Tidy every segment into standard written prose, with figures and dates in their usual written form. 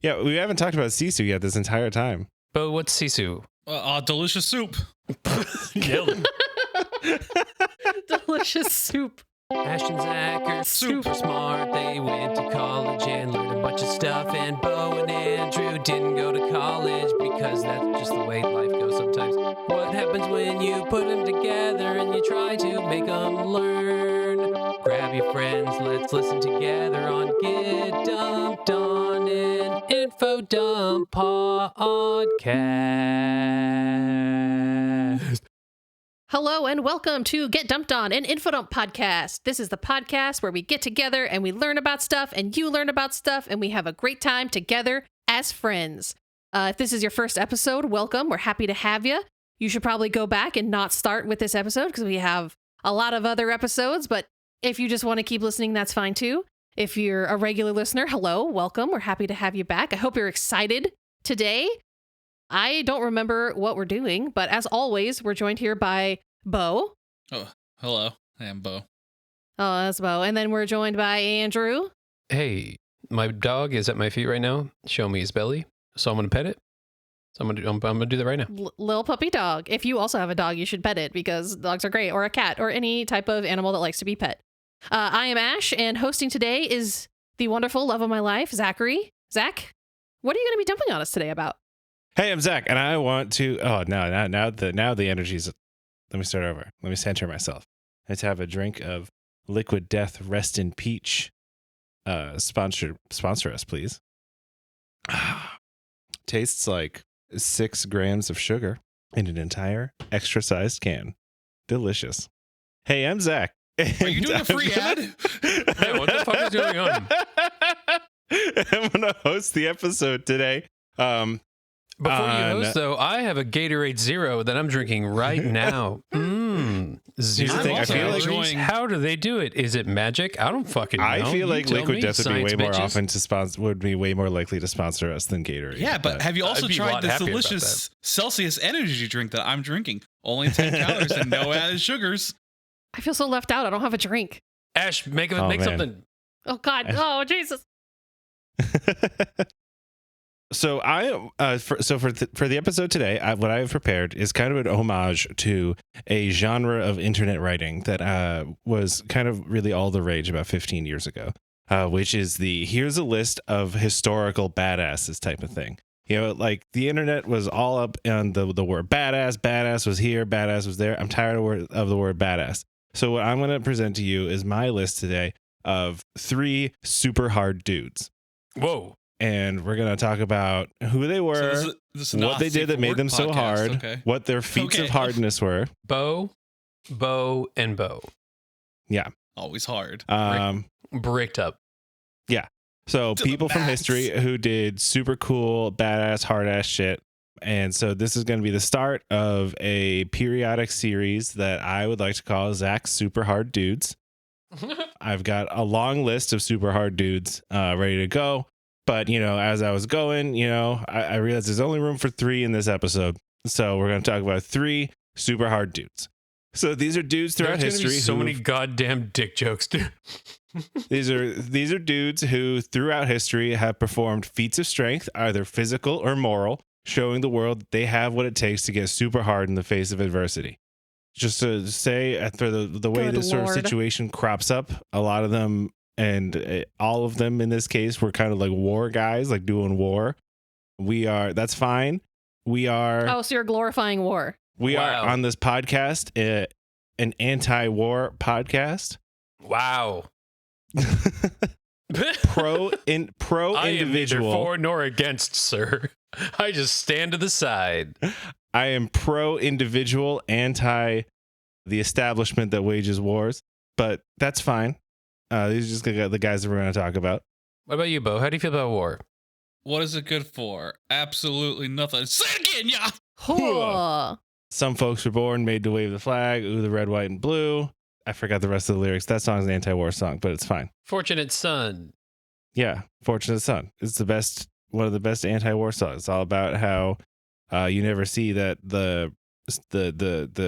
Yeah, we haven't talked about Sisu yet this entire time. But what's Sisu? Delicious soup. Nailed it. Delicious soup. Ash and Zach are super smart. They went to college and learned a bunch of stuff. And Bo and Andrew didn't go to college because that's just the way life goes sometimes. What happens when you put them together and you try to make them learn? Grab your friends, let's listen together on Get Dumped on an Info Dump podcast. Hello and welcome to Get Dumped On, an Infodump podcast. This is the podcast where we get together and we learn about stuff and you learn about stuff and we have a great time together as friends. If this is your first episode, welcome. We're happy to have you. You should probably go back and not start with this episode because we have a lot of other episodes, but if you just want to keep listening, that's fine too. If you're a regular listener, hello, welcome. We're happy to have you back. I hope you're excited today. I don't remember what we're doing, but as always, we're joined here by Bo. Oh, hello. I am Bo. Oh, that's Bo. And then we're joined by Andrew. Hey, my dog is at my feet right now. Show me his belly. So I'm going to pet it. So I'm gonna do that right now. Little puppy dog. If you also have a dog, you should pet it because dogs are great, or a cat, or any type of animal that likes to be pet. I am Ash, and hosting today is the wonderful love of my life, Zachary. Zach, what are you going to be dumping on us today about? Hey, I'm Zach, and I want to. Oh, now the energy's. Let me start over. Let me center myself. Let's have a drink of Liquid Death Rest in Peach. Sponsor us, please. Tastes like 6 grams of sugar in an entire extra-sized can. Delicious. Hey, I'm Zach. Are you doing a free ad? Yeah, what the fuck is going on? I'm going to host the episode today. Before you host, though, I have a Gatorade Zero that I'm drinking right now. Zero the thing, I feel like enjoying... How do they do it? Is it magic? I don't fucking know. I feel like You tell Liquid me, Death would be way science more bitches. often to sponsor. Would be way more likely to sponsor us than Gatorade. Yeah, but have you also I'd be a tried lot this happier about delicious Celsius energy drink that I'm drinking? Only 10 calories and no added sugars. I feel so left out. I don't have a drink. Ash, make man. something. Oh, God. Oh, Jesus. So for the episode today, what I have prepared is kind of an homage to a genre of internet writing that was kind of really all the rage about 15 years ago, which is here's a list of historical badasses type of thing. You know, like the internet was all up on the word badass. Badass was here. Badass was there. I'm tired of the word badass. So what I'm going to present to you is my list today of 3 super hard dudes. Whoa. And we're going to talk about who they were, So this is what they did that made them so hard, okay. what their feats of hardness were. Bo, and Bo. Yeah. Always hard. Bricked up. Yeah. So To the people from max. history who did super cool, badass, hard-ass shit. And so this is going to be the start of a periodic series that I would like to call Zach's Super Hard Dudes. I've got a long list of super hard dudes ready to go. But, you know, as I was going, you know, I realized there's only room for 3 in this episode. So we're going to talk about 3 super hard dudes. So these are dudes throughout There's gonna history. be so many goddamn dick jokes, dude. These are dudes who throughout history have performed feats of strength, either physical or moral, showing the world that they have what it takes to get super hard in the face of adversity. Just to say, after the way Good this sort of Lord. situation crops up, a lot of them and all of them in this case were kind of like war guys, like doing war. That's fine. Oh, so you're glorifying war. We Wow. are on this podcast, an anti-war podcast. Wow. pro I am neither individual. for nor against, sir. I just stand to the side. I am pro individual, anti the establishment that wages wars, but that's fine. These are just the guys that we're going to talk about. What about you, Bo? How do you feel about war? What is it good for? Absolutely nothing. Say it again, yeah. Huh. Some folks were born made to wave the flag, ooh, the red, white, and blue. I forgot the rest of the lyrics. That song's an anti-war song, but it's fine. Fortunate son. Yeah, Fortunate Son. It's one of the best anti-war songs. It's all about how you never see that the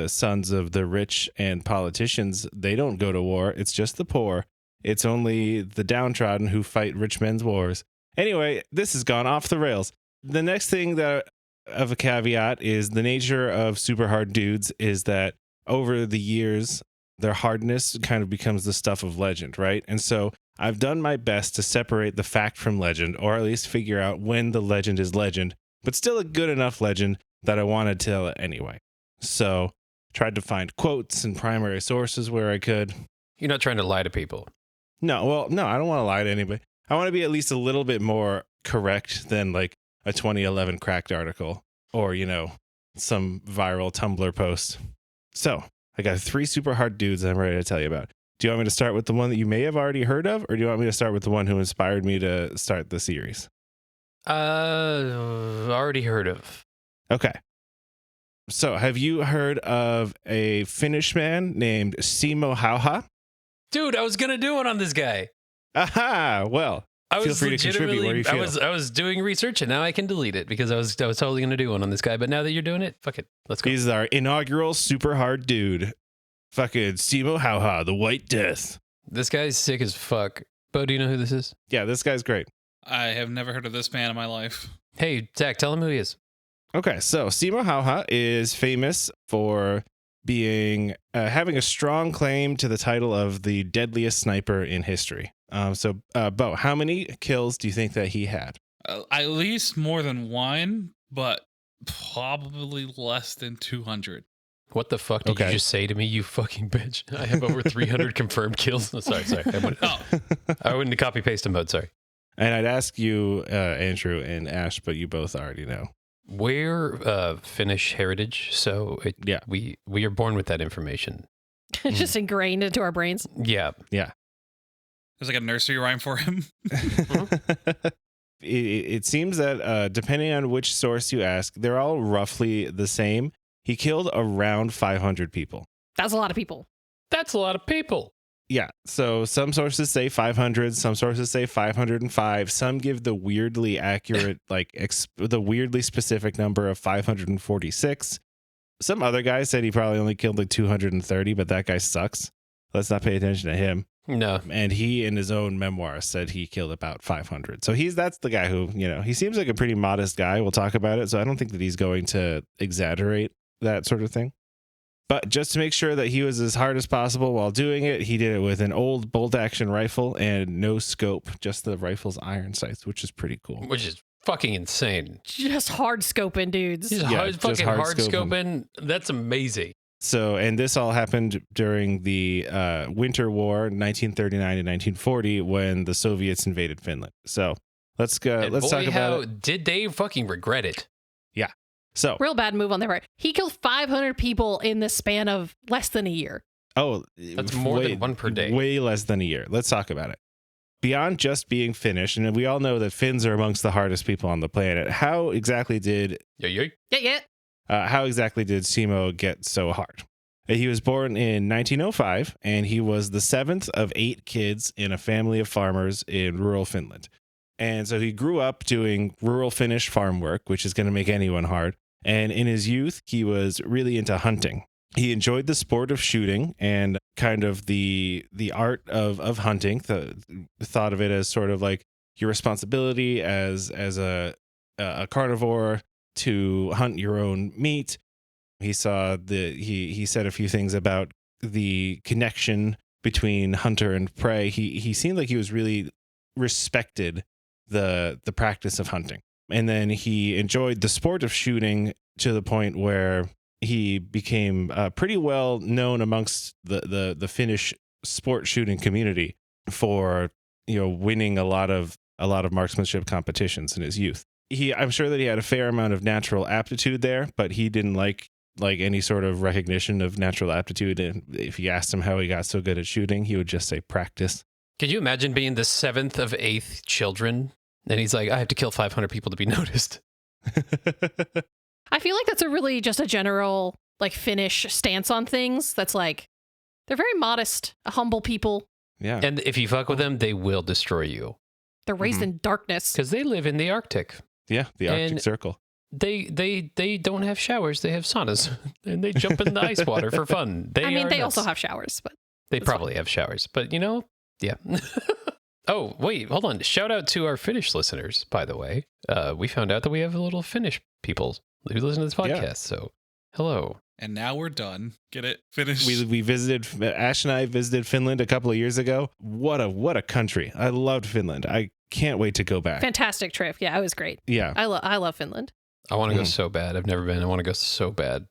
sons of the rich and politicians, they don't go to war. It's just the poor. It's only the downtrodden who fight rich men's wars. Anyway, this has gone off the rails. The next thing that of a caveat is the nature of super hard dudes is that over the years, their hardness kind of becomes the stuff of legend, right? And so I've done my best to separate the fact from legend, or at least figure out when the legend is legend, but still a good enough legend that I want to tell it anyway. So tried to find quotes and primary sources where I could. You're not trying to lie to people. No, I don't want to lie to anybody. I want to be at least a little bit more correct than like a 2011 Cracked article or, some viral Tumblr post. So I got 3 super hard dudes I'm ready to tell you about. Do you want me to start with the one that you may have already heard of, or do you want me to start with the one who inspired me to start the series? Already heard of. Okay. So have you heard of a Finnish man named Simo Hauha? Dude, I was going to do one on this guy. Aha! Well, feel free to contribute where you feel. I was doing research and now I can delete it because I was totally going to do one on this guy. But now that you're doing it, fuck it. Let's go. He's our inaugural super hard dude. Fucking Simo Hauha, the White Death. This guy's sick as fuck. Bo, do you know who this is? Yeah, this guy's great. I have never heard of this man in my life. Hey, Zach, tell him who he is. Okay, so Simo Hauha is famous for being having a strong claim to the title of the deadliest sniper in history. So, Bo, how many kills do you think that he had? At least more than one, but probably less than 200. What the fuck did you just say to me, you fucking bitch? I have over 300 confirmed kills. Oh, sorry. I went into copy-paste mode, sorry. And I'd ask you, Andrew and Ash, but you both already know. We're Finnish heritage, so we are born with that information. Just ingrained into our brains. Yeah. There's like a nursery rhyme for him. It seems that depending on which source you ask, they're all roughly the same. He killed around 500 people. That's a lot of people. That's a lot of people. Yeah. So some sources say 500, some sources say 505. Some give the weirdly accurate, the weirdly specific number of 546. Some other guys said he probably only killed like 230, but that guy sucks. Let's not pay attention to him. No. And he, in his own memoir, said he killed about 500. So that's the guy who, he seems like a pretty modest guy. We'll talk about it. So I don't think that he's going to exaggerate that sort of thing. But just to make sure that he was as hard as possible while doing it, he did it with an old bolt-action rifle and no scope, just the rifle's iron sights, which is pretty cool. Which is fucking insane. Just hard scoping dudes. He's hard scoping. That's amazing. So, and this all happened during the Winter War, 1939 to 1940, when the Soviets invaded Finland. So let's go. Let's talk about it. Did they fucking regret it? Yeah. So real bad move on their part. He killed 500 people in the span of less than a year. Oh, that's more than one per day. Way less than a year. Let's talk about it. Beyond just being Finnish, and we all know that Finns are amongst the hardest people on the planet. How exactly did how exactly did Simo get so hard? He was born in 1905, and he was the 7th of 8 kids in a family of farmers in rural Finland. And so he grew up doing rural Finnish farm work, which is going to make anyone hard. And in his youth, he was really into hunting. He enjoyed the sport of shooting and kind of the art of hunting. Thought of it as sort of like your responsibility as a carnivore to hunt your own meat. He saw he said a few things about the connection between hunter and prey. He seemed like he was really respected the practice of hunting. And then he enjoyed the sport of shooting to the point where he became pretty well known amongst the Finnish sport shooting community for winning a lot of marksmanship competitions in his youth. I'm sure that he had a fair amount of natural aptitude there, but he didn't like any sort of recognition of natural aptitude. And if you asked him how he got so good at shooting, he would just say practice. Could you imagine being the 7th of 8 children? And he's like, I have to kill 500 people to be noticed. I feel like that's just a general Finnish stance on things. That's they're very modest, humble people. Yeah. And if you fuck with them, they will destroy you. They're raised in darkness. Because they live in the Arctic. Yeah, the Arctic Circle. They don't have showers. They have saunas. And they jump in the ice water for fun. They also have showers, but they probably have showers. But yeah. Oh, wait, hold on. Shout out to our Finnish listeners, by the way. We found out that we have a little Finnish people who listen to this podcast. Yeah. So, hello. And now we're done. Get it? Finished. We visited, Ash and I visited Finland a couple of years ago. What a country. I loved Finland. I can't wait to go back. Fantastic trip. Yeah, it was great. Yeah. I love Finland. I want to go so bad. I've never been. I want to go so bad.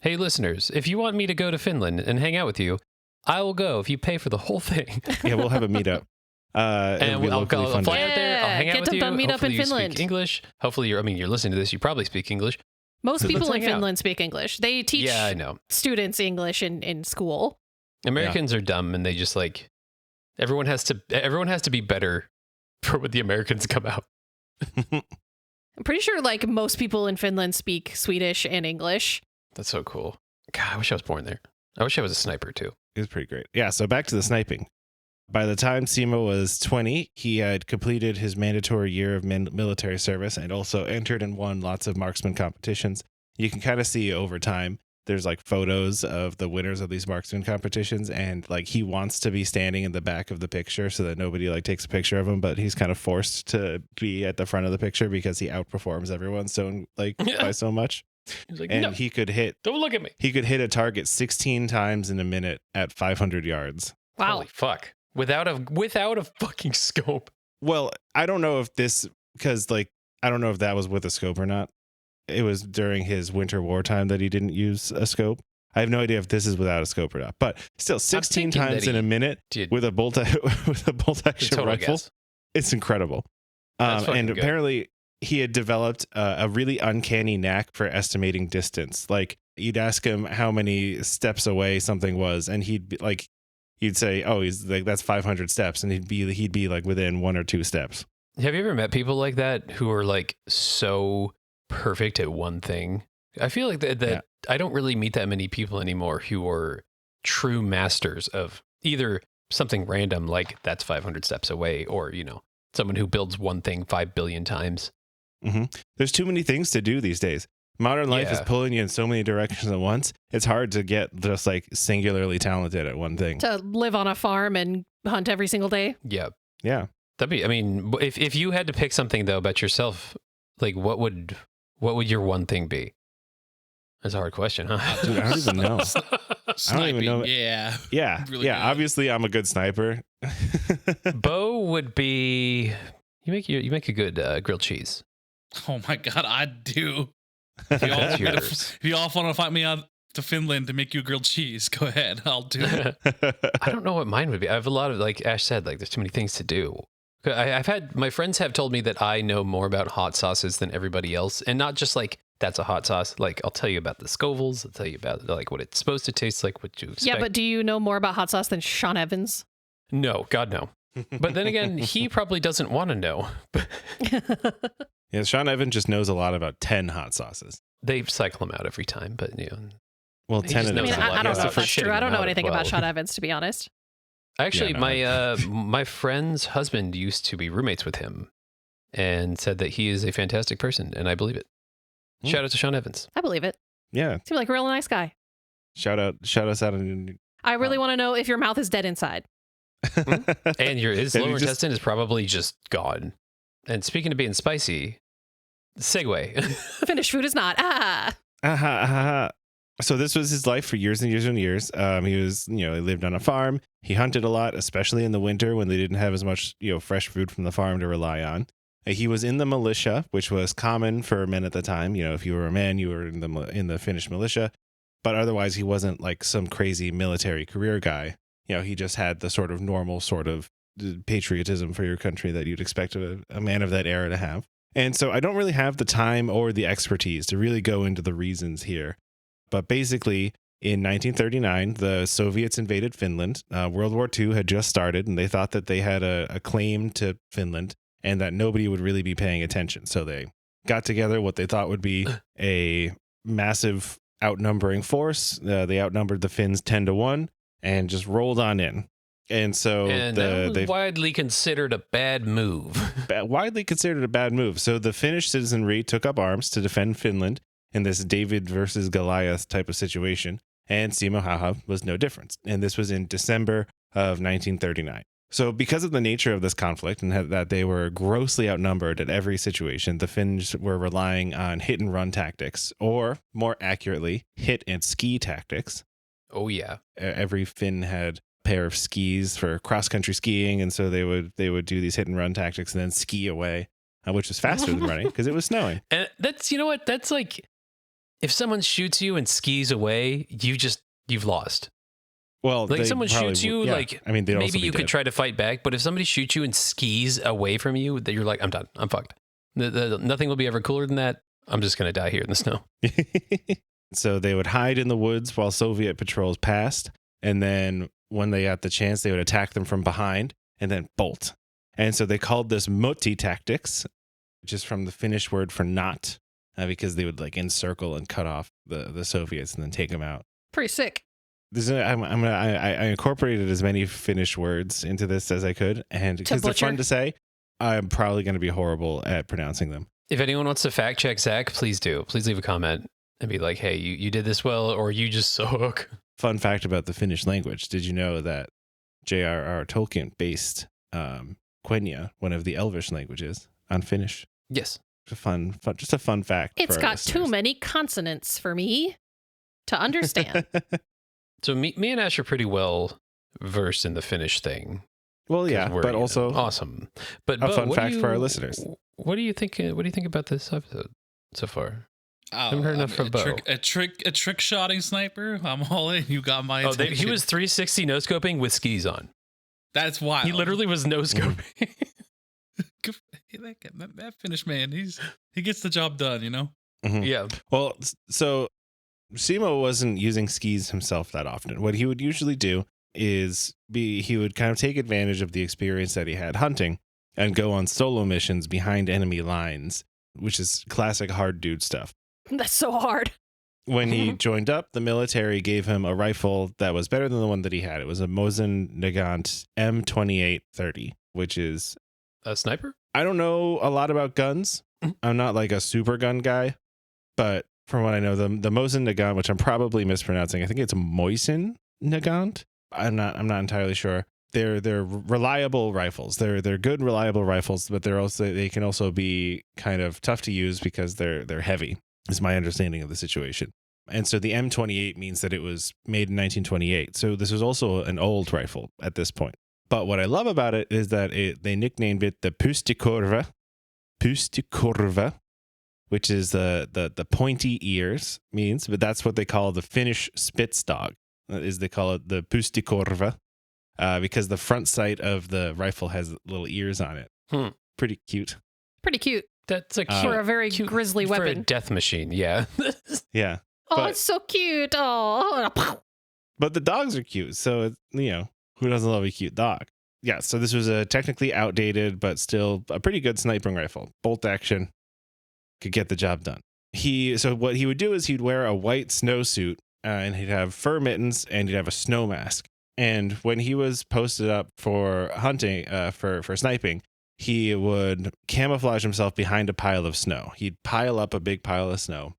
Hey, listeners, if you want me to go to Finland and hang out with you, I will go if you pay for the whole thing. Yeah, we'll have a meetup. And I'll fly out there. I'll hang out with you. Meet up in Hopefully you Finland. speak English. Hopefully you're listening to this. You probably speak English. Most people in hang out. Finland speak English. They teach Yeah, I know. students English in school. Americans are dumb, and they just like everyone has to be better for when the Americans come out. I'm pretty sure like most people in Finland speak Swedish and English. That's so cool. God, I wish I was born there. I wish I was a sniper too. It was pretty great. Yeah, so back to the sniping. By the time Simo was 20, he had completed his mandatory year of military service and also entered and won lots of marksman competitions. You can kind of see over time, there's like photos of the winners of these marksman competitions, and like he wants to be standing in the back of the picture so that nobody like takes a picture of him, but he's kind of forced to be at the front of the picture because he outperforms everyone so like by so much. He's like, And no, he could hit don't look at me. He could hit a target 16 times in a minute at 500 yards. Wow. Holy fuck. Without a fucking scope. Well, I don't know if this, because like, I don't know if that was with a scope or not. It was during his winter wartime that he didn't use a scope. I have no idea if this is without a scope or not, but still 16 times in a minute with a bolt action rifle. Guess. It's incredible. And good. Apparently he had developed a really uncanny knack for estimating distance. Like you'd ask him how many steps away something was, and you'd say, "Oh, he's like that's 500 steps," and he'd be like within 1 or 2 steps. Have you ever met people like that who are like so perfect at one thing? I feel like that I don't really meet that many people anymore who are true masters of either something random like that's 500 steps away, or someone who builds one thing 5 billion times. Mm-hmm. There's too many things to do these days. Modern life is pulling you in so many directions at once. It's hard to get just like singularly talented at one thing. To live on a farm and hunt every single day. Yeah. Yeah. If you had to pick something though about yourself, like what would your one thing be? That's a hard question, huh? Dude, I don't even know. Sniping, I don't even know. Yeah. Yeah. Really yeah. good. Obviously, I'm a good sniper. Bow would be you make a good grilled cheese. Oh my God, I do. If you all want to find me out to Finland to make you grilled cheese, go ahead. I'll do it. I don't know what mine would be. I have a lot of, like Ash said, like there's too many things to do. I've had my friends have told me that I know more about hot sauces than everybody else, and not just like that's a hot sauce. Like I'll tell you about the Scovilles. I'll tell you about like what it's supposed to taste like, what you expect. Yeah, but do you know more about hot sauce than Sean Evans? No, God no. But then again, he probably doesn't want to know. Yeah, Sean Evans just knows a lot about 10 hot sauces. They cycle him out every time, but Well, 10 of knows them. a lot I don't know about if that's shitting true. I don't him know out anything as about well. Sean Evans, to be honest. Actually, Yeah, no, my friend's husband used to be roommates with him, and said that he is a fantastic person, and I believe it. Shout out to Sean Evans. I believe it. Yeah. Seems like a real nice guy. Shout us out. I really want to know if your mouth is dead inside. And his Have lower you just- intestine is probably just gone. And speaking of being spicy, segue. Finnish food is not. So this was his life for years and years and years. He was, he lived on a farm. He hunted a lot, especially in the winter when they didn't have as much, fresh food from the farm to rely on. He was in the militia, which was common for men at the time. If you were a man, you were in the Finnish militia. But otherwise, he wasn't like some crazy military career guy. He just had the sort of normal sort of patriotism for your country that you'd expect a man of that era to have. And so I don't really have the time or the expertise to really go into the reasons here. But basically, in 1939, the Soviets invaded Finland. World War II had just started, and they thought that they had a claim to Finland and that nobody would really be paying attention. So they got together what they thought would be a massive outnumbering force. They outnumbered the Finns 10-1 and just rolled on in. And so that was widely considered a bad move. Widely considered a bad move. So the Finnish citizenry took up arms to defend Finland in this David versus Goliath type of situation. And Simo Haha was no different. And this was in December of 1939. So because of the nature of this conflict and that they were grossly outnumbered at every situation, the Finns were relying on hit and run tactics, or more accurately, hit and ski tactics. Oh, yeah. Every Finn had a pair of skis for cross-country skiing, and so they would do these hit and run tactics and then ski away, which was faster than running because it was snowing. And that's, you know what? That's like, if someone shoots you and skis away, you've lost. Well, like someone shoots you, like, I mean, maybe you could try to fight back, but if somebody shoots you and skis away from you, that you're like, I'm done. I'm fucked. Nothing will be ever cooler than that. I'm just going to die here in the snow. So they would hide in the woods while Soviet patrols passed. And then when they got the chance, they would attack them from behind and then bolt. And so they called this moti tactics, which is from the Finnish word for not, because they would like encircle and cut off the Soviets and then take them out. Pretty sick. I incorporated as many Finnish words into this as I could, and because they're fun to say, I'm probably going to be horrible at pronouncing them. If anyone wants to fact check Zach, please do. Please leave a comment and be like, hey, you did this well, or you just suck. Fun fact about the Finnish language. Did you know that J.R.R. Tolkien based Quenya, one of the Elvish languages, on Finnish? Yes. Just a fun fact. It's got too many consonants for me to understand. So me and Ash are pretty well versed in the Finnish thing. Well, yeah, but also awesome. But a fun fact for our listeners. What do you think? What do you think about this episode so far? I haven't heard enough from Bo. A trick shotting sniper. I'm all in. You got my attention. He was 360 no scoping with skis on. That's wild. He literally was no scoping. That Finnish man, he gets the job done. You know. Mm-hmm. Yeah. Well, so Simo wasn't using skis himself that often. What he would usually do is he would kind of take advantage of the experience that he had hunting and go on solo missions behind enemy lines, which is classic hard dude stuff. That's so hard. When he joined up, the military gave him a rifle that was better than the one that he had. It was a Mosin Nagant M2830, which is a sniper. I don't know a lot about guns. I'm not like a super gun guy, but from what I know, the Mosin Nagant, which I'm probably mispronouncing, I think it's Moisin Nagant. I'm not entirely sure. They're reliable rifles. They're good, reliable rifles, but they can also be kind of tough to use because they're heavy, is my understanding of the situation. And so the M28 means that it was made in 1928. So this was also an old rifle at this point. But what I love about it is that they nicknamed it the Pustikurva, which is the pointy ears means, but that's what they call the Finnish Spitz dog. They call it the Pustikurva because the front sight of the rifle has little ears on it. Pretty cute. Pretty cute. That's a cute, for a very grisly weapon. For a death machine, yeah. Yeah. Oh, it's so cute. Oh. But the dogs are cute, so who doesn't love a cute dog? Yeah, so this was a technically outdated, but still a pretty good sniping rifle. Bolt action, could get the job done. So what he would do is he'd wear a white snowsuit, and he'd have fur mittens, and he'd have a snow mask. And when he was posted up for hunting, for sniping, he would camouflage himself behind a pile of snow. He'd pile up a big pile of snow,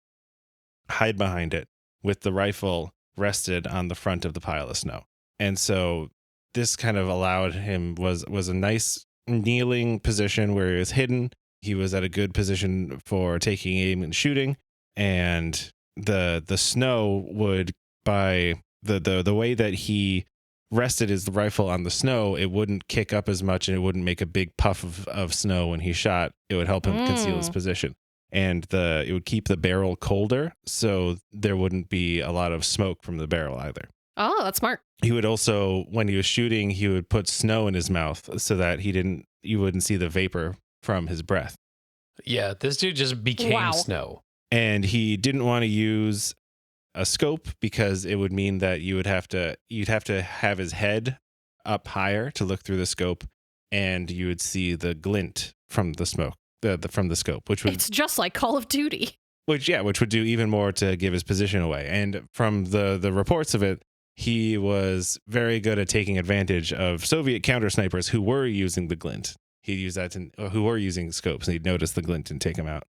hide behind it, with the rifle rested on the front of the pile of snow. And so this kind of allowed him, was a nice kneeling position where he was hidden. He was at a good position for taking aim and shooting. And the snow would, by the way that he rested his rifle on the snow, it wouldn't kick up as much and it wouldn't make a big puff of snow when he shot. It would help him conceal his position. And it would keep the barrel colder, so there wouldn't be a lot of smoke from the barrel either. Oh, that's smart. He would also, when he was shooting, he would put snow in his mouth so that you wouldn't see the vapor from his breath. Yeah, this dude just became snow. And he didn't want to use a scope because it would mean that you'd have to have his head up higher to look through the scope, and you would see the glint from the smoke, from the scope, it's just like Call of Duty. Which would do even more to give his position away. And from the reports of it, he was very good at taking advantage of Soviet counter snipers who were using the glint. He'd use that who were using scopes, and he'd notice the glint and take them out.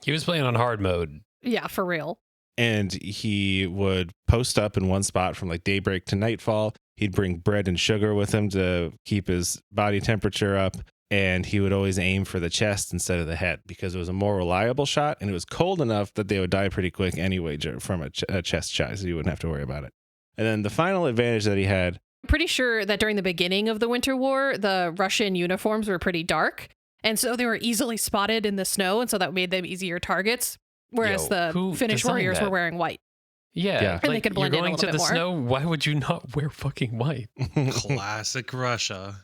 He was playing on hard mode. Yeah, for real. And he would post up in one spot from like daybreak to nightfall. He'd bring bread and sugar with him to keep his body temperature up. And he would always aim for the chest instead of the head because it was a more reliable shot. And it was cold enough that they would die pretty quick anyway from a chest shot. So you wouldn't have to worry about it. And then the final advantage that he had. Pretty sure that during the beginning of the Winter War, the Russian uniforms were pretty dark. And so they were easily spotted in the snow. And so that made them easier targets. Whereas the Finnish warriors were wearing white. Yeah. And they could blend in a little bit more. You're going to the snow. Why would you not wear fucking white? Classic Russia.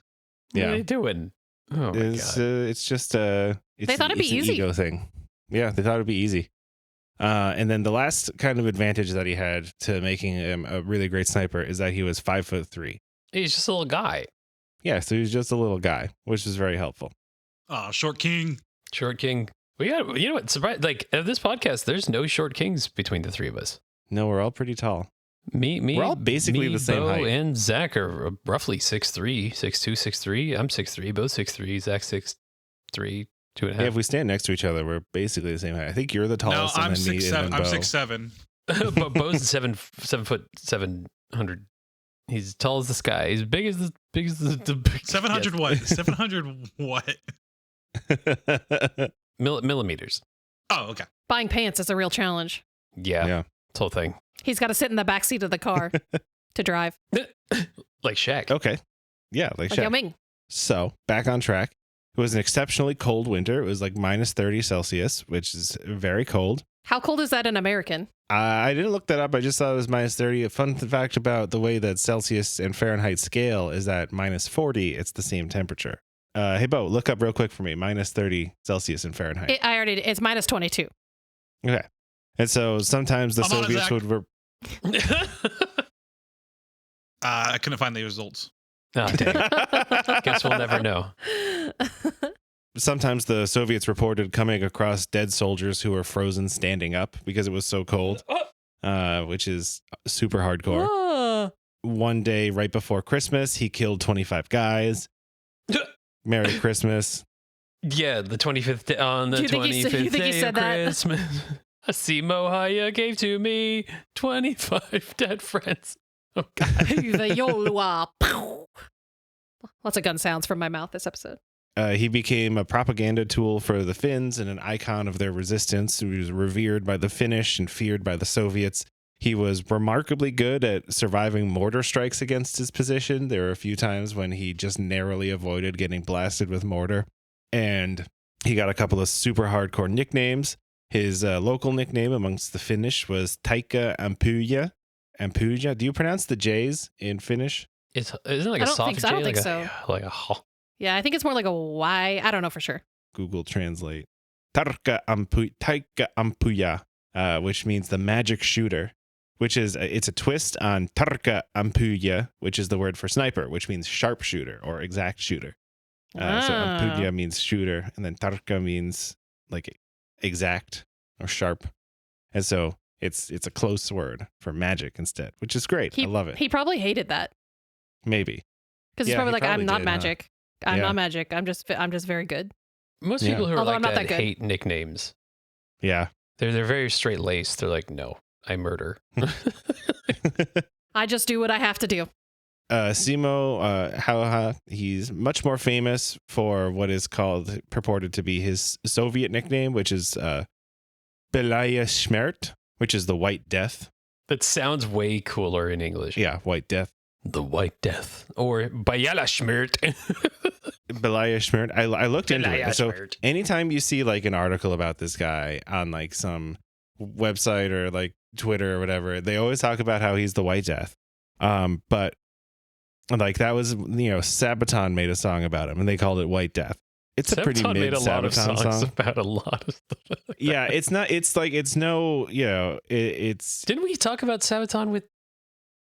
What are they doing? Oh my God. It's just they thought it'd be easy. Ego thing. Yeah, they thought it'd be easy. And then the last kind of advantage that he had to making him a really great sniper is that he was 5'3". He's just a little guy. Yeah, so he's just a little guy, which is very helpful. Oh, short king. Short king. We got, you know what? Surprise! Like of this podcast, there's no short kings between the three of us. No, we're all pretty tall. Me. We're all basically the same Bo height. and Zach are roughly 6'3", 6'2", 6'3". I'm 6'3", both 6'3". Zach 6'3", 2.5. Yeah, if we stand next to each other, we're basically the same height. I think you're the No, tallest. I'm and then me, 6'7". and then I'm Bo. 6'7". But Bo's 7 foot 700. He's as tall as the sky. He's big as the big. 700 yes. what? 700 what? Millimeters. Oh, okay. Buying pants is a real challenge. Yeah. This whole thing. He's got to sit in the backseat of the car to drive. Like Shaq. Okay. Yeah, like Like Yao Shaq. Ming. So back on track. It was an exceptionally cold winter. It was like minus 30 Celsius, which is very cold. How cold is that in American? I didn't look that up. I just thought it was minus 30. A fun fact about the way that Celsius and Fahrenheit scale is that minus 40, it's the same temperature. Hey, Bo, look up real quick for me. Minus 30 Celsius and Fahrenheit. I already did. It's minus 22. Okay. And so sometimes the I'm on it, Soviets Zach. would... I couldn't find the results. Oh, dang. Guess we'll never know. Sometimes the Soviets reported coming across dead soldiers who were frozen standing up because it was so cold, which is super hardcore. Whoa. One day right before Christmas, he killed 25 guys. Merry Christmas. Yeah, the 25th day, on the Do you think he 25th said- you think he day said of that? Christmas. Asimo Haya gave to me 25 dead friends. Oh, God. Yolua. Lots of gun sounds from my mouth this episode. He became a propaganda tool for the Finns and an icon of their resistance. He was revered by the Finnish and feared by the Soviets. He was remarkably good at surviving mortar strikes against his position. There were a few times when he just narrowly avoided getting blasted with mortar. And he got a couple of super hardcore nicknames. His local nickname amongst the Finnish was Taika Ampuja. Ampuja. Do you pronounce the J's in Finnish? Isn't it like I a don't soft think so. I don't J, think like so. Like a ho. Yeah, I think it's more like a Y. I don't know for sure. Google Translate. Taika Ampuja, which means the magic shooter, which is it's a twist on Tarka Ampuja, which is the word for sniper, which means sharpshooter or exact shooter. So Ampuja means shooter, and then Tarka means like exact or sharp, and so it's a close word for magic instead, which is great. I love it. He probably hated that Maybe because he's Yeah, probably he like, probably I'm not did, huh? magic. I'm Yeah. not magic. I'm just very good. Most Yeah. people who are Although like I'm not that that good. hate nicknames. yeah. They're very straight laced. They're like, no, I murder. I just do what I have to do. Simo Hauha, he's much more famous for what is called, purported to be his Soviet nickname, which is Belaya Schmert, which is the White Death. That sounds way cooler in English. Yeah, White Death. The White Death. Or Bayala Schmiert. Belaya Schmert. I looked into Belaya it. So Schmiert. anytime you see like an article about this guy on like some website or like Twitter or whatever, they always talk about how he's the White Death. But like that was, Sabaton made a song about him and they called it White Death. It's a pretty Sabaton mid made a lot of Sabaton songs song. about a lot of stuff. Yeah, it's not. It's like it's no. It's. Didn't we talk about Sabaton with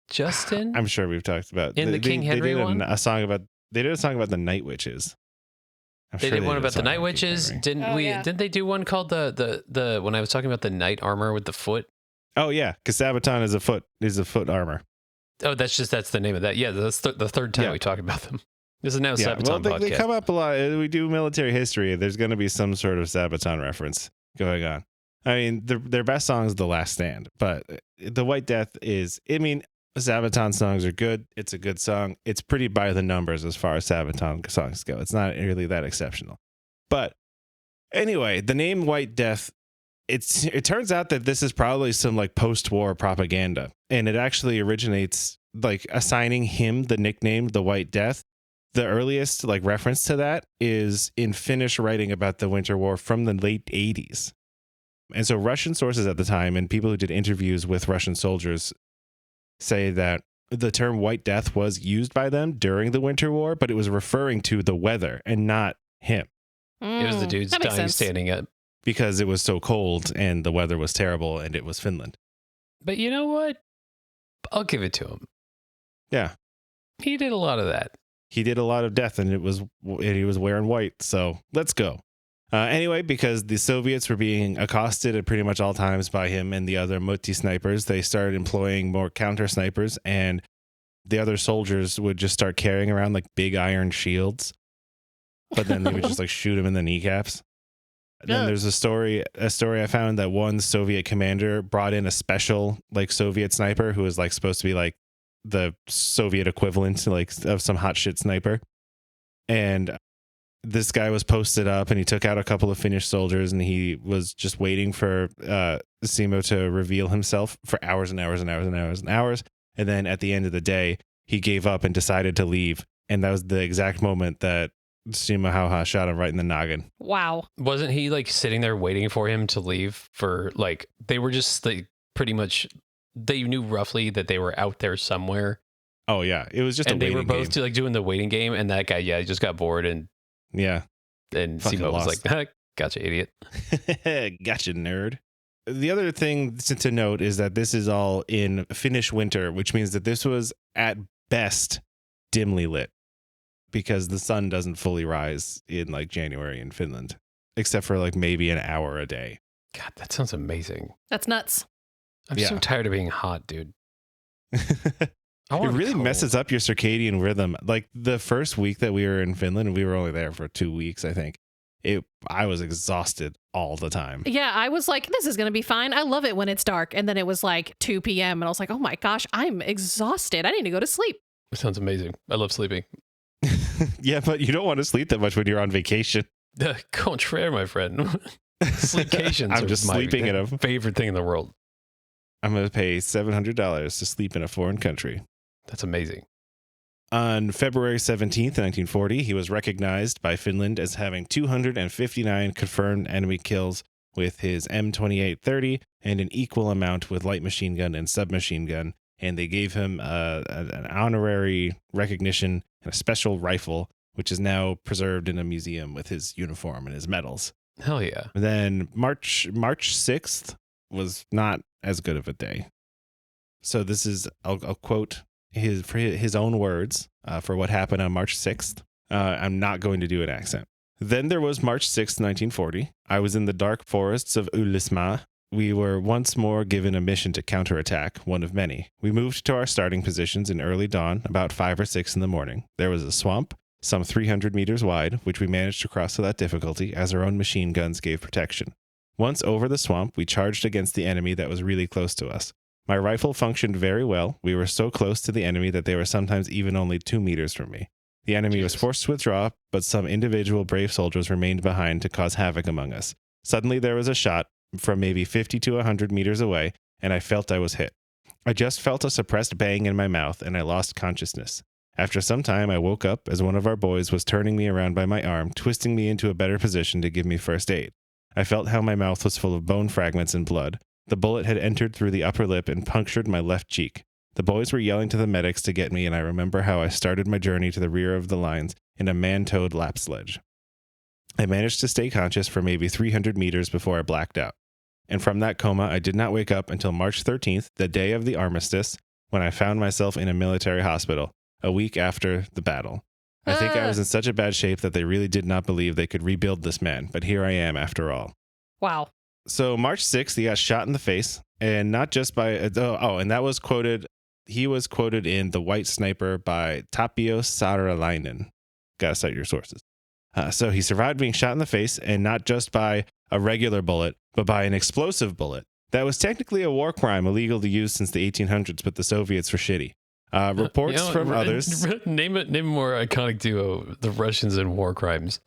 Justin? I'm sure we've talked about In the King Henry they did one? a song about. They did a song about the Night Witches. They did one about the Night Witches. Henry. Didn't Oh, we? yeah. Didn't they do one called the when I was talking about the knight armor with the foot? Oh yeah, because Sabaton is a foot armor. Oh, that's the name of that. Yeah, that's the third time Yeah. we talk about them. This is now Yeah, Sabaton well, they podcast. come up a lot. We do military history. There's going to be some sort of Sabaton reference going on. I mean, their best song is "The Last Stand," but the White Death is. I mean, Sabaton songs are good. It's a good song. It's pretty by the numbers as far as Sabaton songs go. It's not really that exceptional. But anyway, the name White Death, it turns out that this is probably some like post-war propaganda. And it actually originates like assigning him the nickname the White Death. The earliest like reference to that is in Finnish writing about the Winter War from the late 80s. And so Russian sources at the time and people who did interviews with Russian soldiers say that the term White Death was used by them during the Winter War, but it was referring to the weather and not him. It was the dudes that makes dying sense. standing up. Because it was so cold and the weather was terrible and it was Finland. But you know what? I'll give it to him. Yeah. He did a lot of that. He did a lot of death and he was wearing white. So let's go. Anyway, because the Soviets were being accosted at pretty much all times by him and the other Moti snipers, they started employing more counter snipers, and the other soldiers would just start carrying around like big iron shields. But then they would just like shoot him in the kneecaps. Then there's a story I found that one Soviet commander brought in a special like Soviet sniper who was like supposed to be like the Soviet equivalent to like of some hot shit sniper. And this guy was posted up and he took out a couple of Finnish soldiers and he was just waiting for Simo to reveal himself for hours and hours and hours and hours and hours. And then at the end of the day, he gave up and decided to leave. And that was the exact moment that Simo Hauha shot him right in the noggin. Wow. Wasn't he like sitting there waiting for him to leave for like, they were just like pretty much, they knew roughly that they were out there somewhere. Oh yeah. It was just and a they waiting were both game. like doing the waiting game. And that guy, yeah, he just got bored and Yeah. Simo was lost. like, gotcha, idiot. Gotcha, nerd. The other thing to note is that this is all in Finnish winter, which means that this was at best dimly lit because the sun doesn't fully rise in like January in Finland, except for like maybe an hour a day. God, that sounds amazing. That's nuts. I'm Yeah. so tired of being hot, dude. It I want really cold. messes up your circadian rhythm. Like the first week that we were in Finland, we were only there for 2 weeks, I think. I was exhausted all the time. Yeah, I was like, this is going to be fine. I love it when it's dark. And then it was like 2 p.m. and I was like, oh my gosh, I'm exhausted. I need to go to sleep. It sounds amazing. I love sleeping. Yeah, but you don't want to sleep that much when you're on vacation. Contraire, my friend. Sleepcations I'm are just my sleeping in a. favorite thing in the world. I'm going to pay $700 to sleep in a foreign country. That's amazing. On February 17th, 1940, he was recognized by Finland as having 259 confirmed enemy kills with his M2830 and an equal amount with light machine gun and submachine gun. And they gave him an honorary recognition and a special rifle, which is now preserved in a museum with his uniform and his medals. Hell yeah. Then March 6th was not as good of a day. So this is, I'll quote his own words for what happened on March 6th. I'm not going to do an accent. Then there was March 6th, 1940. I was in the dark forests of Ulisma. We were once more given a mission to counterattack, one of many. We moved to our starting positions in early dawn, about 5 or 6 in the morning. There was a swamp, some 300 meters wide, which we managed to cross without difficulty, as our own machine guns gave protection. Once over the swamp, we charged against the enemy that was really close to us. My rifle functioned very well. We were so close to the enemy that they were sometimes even only 2 meters from me. The enemy was forced to withdraw, but some individual brave soldiers remained behind to cause havoc among us. Suddenly there was a shot from maybe 50 to 100 meters away, and I felt I was hit. I just felt a suppressed bang in my mouth, and I lost consciousness. After some time, I woke up as one of our boys was turning me around by my arm, twisting me into a better position to give me first aid. I felt how my mouth was full of bone fragments and blood. The bullet had entered through the upper lip and punctured my left cheek. The boys were yelling to the medics to get me, and I remember how I started my journey to the rear of the lines in a man-towed lap sledge. I managed to stay conscious for maybe 300 meters before I blacked out. And from that coma, I did not wake up until March 13th, the day of the armistice, when I found myself in a military hospital, a week after the battle. I think I was in such a bad shape that they really did not believe they could rebuild this man, but here I am after all. Wow. So March 6th, he got shot in the face, and not just by, and that was quoted, he was quoted in The White Sniper by Tapio Saaralainen. Gotta cite your sources. So he survived being shot in the face, and not just by a regular bullet, but by an explosive bullet That was technically a war crime, illegal to use since the 1800s, but the Soviets were shitty. Reports from others... Name a more iconic duo, the Russians and war crimes.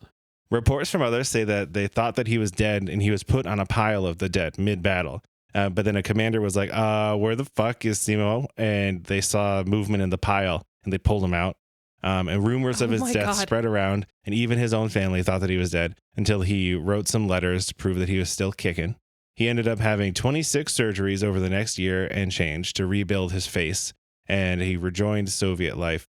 Reports from others say that they thought that he was dead and he was put on a pile of the dead mid-battle. But then a commander was like, where the fuck is Simo? And they saw movement in the pile and they pulled him out. And rumors of his death spread around, and even his own family thought that he was dead until he wrote some letters to prove that he was still kicking. He ended up having 26 surgeries over the next year and change to rebuild his face, and he rejoined Soviet life.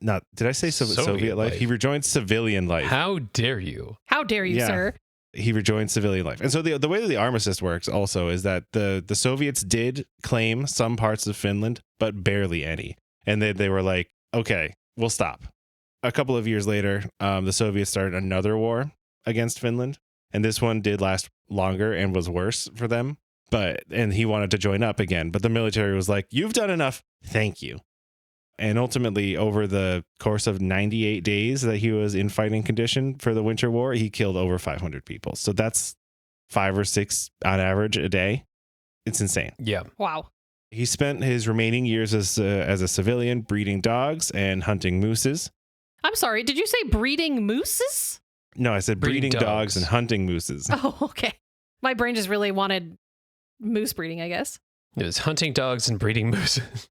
Did I say Soviet life? He rejoined civilian life. How dare you? How dare you, sir? He rejoined civilian life. And so the way that the armistice works also is that the Soviets did claim some parts of Finland, but barely any. And they were like, okay, we'll stop. A couple of years later, the Soviets started another war against Finland. And this one did last longer and was worse for them. And he wanted to join up again. But the military was like, you've done enough. Thank you. And ultimately, over the course of 98 days that he was in fighting condition for the Winter War, he killed over 500 people. So that's 5 or 6 on average a day. It's insane. Yeah. Wow. He spent his remaining years as a civilian breeding dogs and hunting mooses. I'm sorry, did you say breeding mooses? No, I said breeding dogs and hunting mooses. Oh, okay. My brain just really wanted moose breeding, I guess. It was hunting dogs and breeding mooses.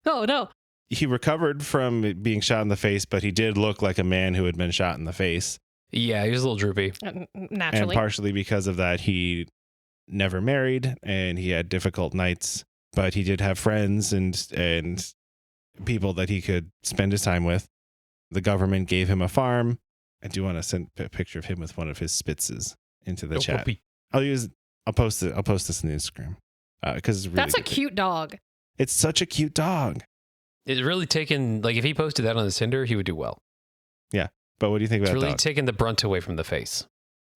Oh, no. He recovered from being shot in the face, but he did look like a man who had been shot in the face. Yeah, he was a little droopy. Naturally. And partially because of that, he never married and he had difficult nights, but he did have friends and people that he could spend his time with. The government gave him a farm. I do want to send a picture of him with one of his Spitzes into the chat. Puppy. I'll post this on Instagram because really that's a cute dog. It's such a cute dog. It's really taken, like, if he posted that on the Tinder, he would do well. Yeah, but what do you think about it's really dog? taking the brunt away from the face.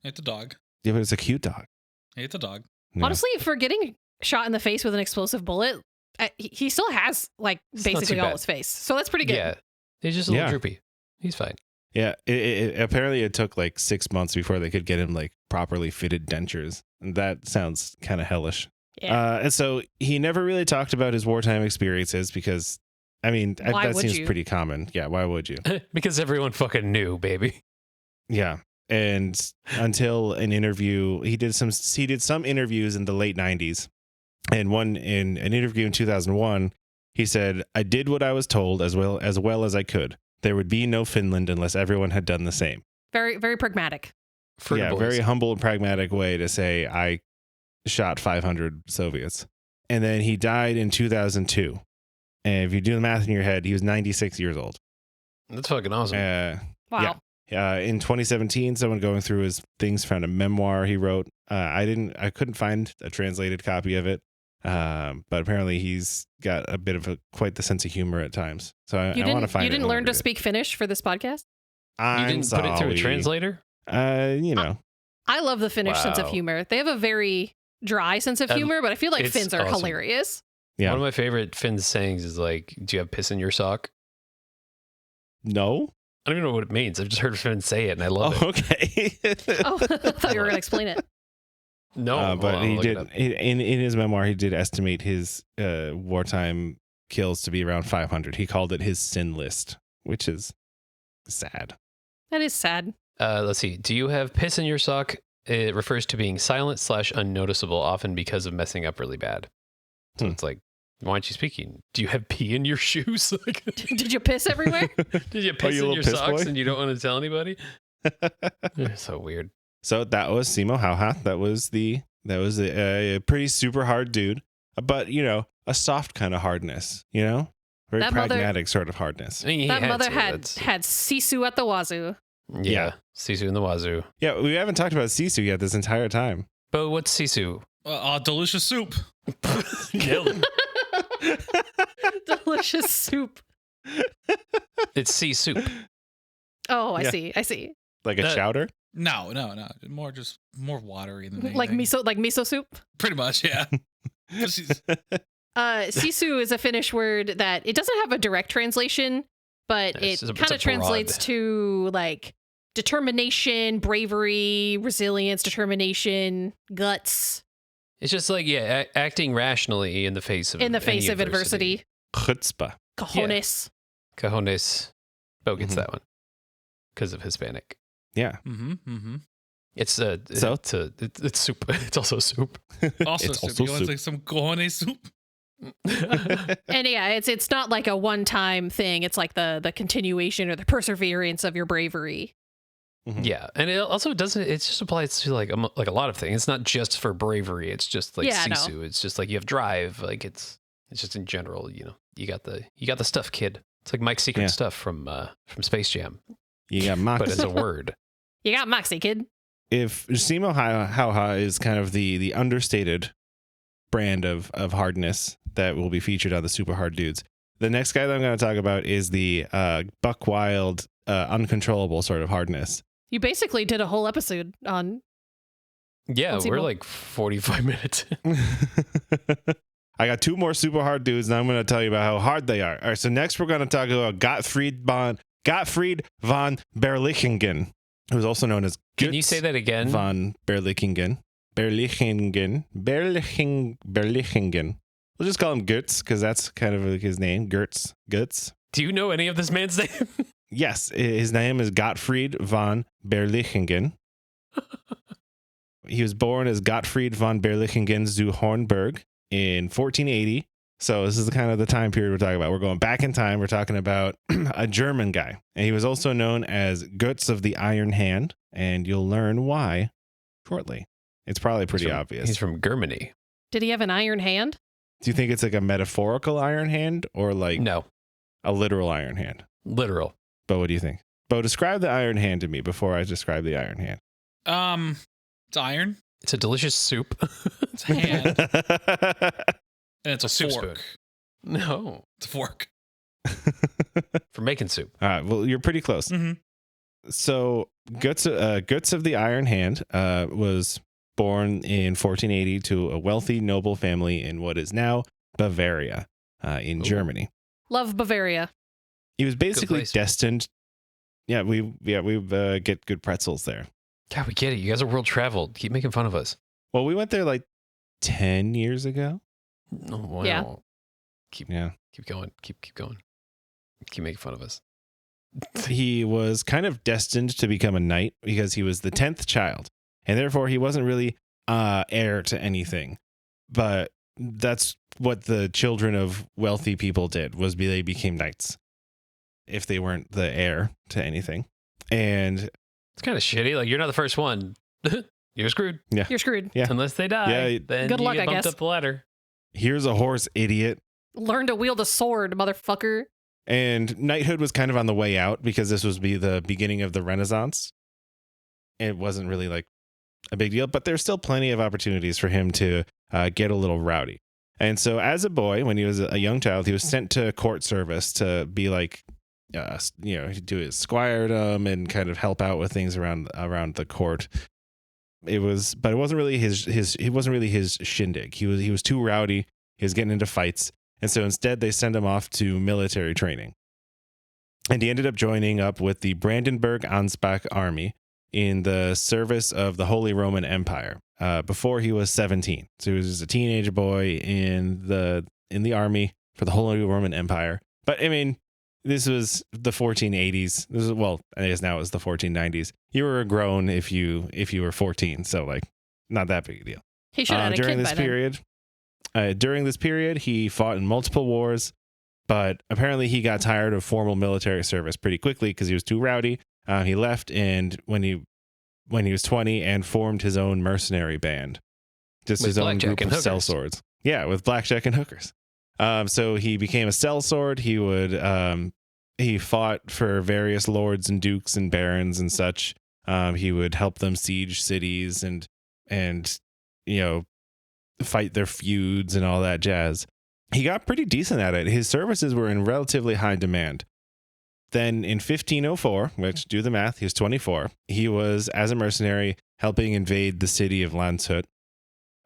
It's a dog. Yeah, but it's a cute dog. It's a dog. Yeah. Honestly, for getting shot in the face with an explosive bullet, he still has, like, basically all his face. So that's pretty good. Yeah, he's just a little droopy. He's fine. Yeah, apparently it took like 6 months before they could get him like properly fitted dentures. And that sounds kind of hellish. Yeah. And so he never really talked about his wartime experiences because, I mean, that seems pretty common. Yeah, why would you? Because everyone fucking knew, baby. Yeah. And until an interview, he did some interviews in the late 90s. And in an interview in 2001, he said, "I did what I was told as well as I could. There would be no Finland unless everyone had done the same." Very, very pragmatic. Very humble and pragmatic way to say, I shot 500 Soviets. And then he died in 2002. And if you do the math in your head, he was 96 years old. That's fucking awesome. Wow. Yeah. In 2017, someone going through his things found a memoir he wrote. I couldn't find a translated copy of it. But apparently he's got a bit of quite the sense of humor at times. So I want to find it. You didn't learn to speak Finnish for this podcast? You didn't put it through a translator? You know. I love the Finnish sense of humor. They have a very dry sense of humor, but I feel like Finns are hilarious. Yeah. One of my favorite Finn sayings is like, "Do you have piss in your sock?" No. I don't even know what it means. I've just heard Finn say it and I love it. Okay. I thought you were going to explain it. No, but he did in his memoir. He did estimate his wartime kills to be around 500. He called it his sin list, which is sad. That is sad. Let's see. Do you have piss in your sock? It refers to being silent / unnoticeable, often because of messing up really bad. So it's like, why aren't you speaking? Do you have pee in your shoes? Did you piss everywhere? Did you piss in your socks and you don't want to tell anybody? They're so weird. So that was Simo Hauha. That was a pretty super hard dude, but a soft kind of hardness. Very pragmatic sort of hardness. I mean, that mother had Sisu at the wazoo. Yeah, Sisu in the wazoo. Yeah, we haven't talked about Sisu yet this entire time. But what's Sisu? Delicious soup. Nailed it. Delicious soup. It's sea soup. Oh, I see. Like a chowder? No. More watery than anything. Like miso soup? Pretty much, yeah. Sisu is a Finnish word that it doesn't have a direct translation, but it kind of translates to like determination, bravery, resilience, determination, guts. It's just like, acting rationally in the face of adversity. Chutzpah. Cojones. Cojones. Bo gets Mhm. that one because of Hispanic. Yeah. It's So? it's soup. It's also soup. Also, It's soup. also You want soup. like some cojones soup? And yeah, it's not like a one-time thing. It's like the continuation or the perseverance of your bravery. Mhm. Yeah, and it also doesn't. It just applies to like a lot of things. It's not just for bravery. It's just like Yeah, I know. sisu. It's just like you have drive. Like it's just in general. You got the stuff, kid. It's like Mike's secret Yeah. stuff from Space Jam, You got but Mox. as a word. You got Moxie, kid. If Simo Hauha is kind of the understated brand of hardness that will be featured on the Super Hard Dudes, the next guy that I'm going to talk about is the buck wild, uncontrollable sort of hardness. You basically did a whole episode on. Yeah, Let's see we're more. like 45 minutes. I got 2 more super hard dudes, and I'm going to tell you about how hard they are. All right, so next we're going to talk about Gottfried von Berlichingen, who's also known as Can you Götz say that again? von Berlichingen. Berlichingen. We'll just call him Götz because that's kind of his name. Götz. Do you know any of this man's name? Yes, his name is Gottfried von Berlichingen. He was born as Gottfried von Berlichingen zu Hornberg in 1480. So this is kind of the time period we're talking about. We're going back in time. We're talking about a German guy. And he was also known as Götz of the Iron Hand. And you'll learn why shortly. It's probably pretty obvious. He's from Germany. Did he have an iron hand? Do you think it's like a metaphorical iron hand or like No, a literal iron hand? literal. Bo, what do you think? Bo, describe the iron hand to me before I describe the iron hand. It's iron. It's a delicious soup. It's a hand, and it's a soup fork. spoon. No, It's a fork. for making soup. All right, well, you're pretty close. Mm-hmm. So Götz of the Iron Hand was born in 1480 to a wealthy noble family in what is now Bavaria in Ooh. Germany. Love Bavaria. He was basically place. destined. Yeah, we get good pretzels there. God, we get it. You guys are world traveled. Keep making fun of us. Well, we went there like 10 years ago. Oh, wow. Yeah. Keep going. Keep going. Keep making fun of us. He was kind of destined to become a knight because he was the 10th child, and therefore he wasn't really heir to anything. But that's what the children of wealthy people did, was they became knights if they weren't the heir to anything. And It's kind of shitty. Like, you're not the first one. You're screwed. You're screwed. Yeah. Unless they die. Yeah. Then Good you luck, get I bumped guess. up the ladder. here's a horse, idiot. Learn to wield a sword, motherfucker. And knighthood was kind of on the way out because this was the beginning of the Renaissance. It wasn't really like a big deal, but there's still plenty of opportunities for him to get a little rowdy. And so as a boy, when he was a young child, he was sent to court service to be like, do his squiredom and kind of help out with things around the court. But it wasn't really his shindig. He was too rowdy. He was getting into fights. And so instead they send him off to military training. And he ended up joining up with the Brandenburg-Ansbach army in the service of the Holy Roman Empire before he was 17. So he was just a teenage boy in the army for the Holy Roman Empire. But I mean, this was the 1480s. I guess now it's the 1490s. You were grown if you were 14, so like not that big a deal. He should have had a during kid this by then. period. During this period, he fought in multiple wars, but apparently he got tired of formal military service pretty quickly because he was too rowdy. He left, and when he was 20, and formed his own mercenary band, just With his own blackjack group and of hookers. sellswords. Yeah, with blackjack and hookers. So he became a sellsword. He would he fought for various lords and dukes and barons and such. He would help them siege cities and fight their feuds and all that jazz. He got pretty decent at it. His services were in relatively high demand. Then in 1504, which, do the math, he was 24, he was, as a mercenary, helping invade the city of Landshut,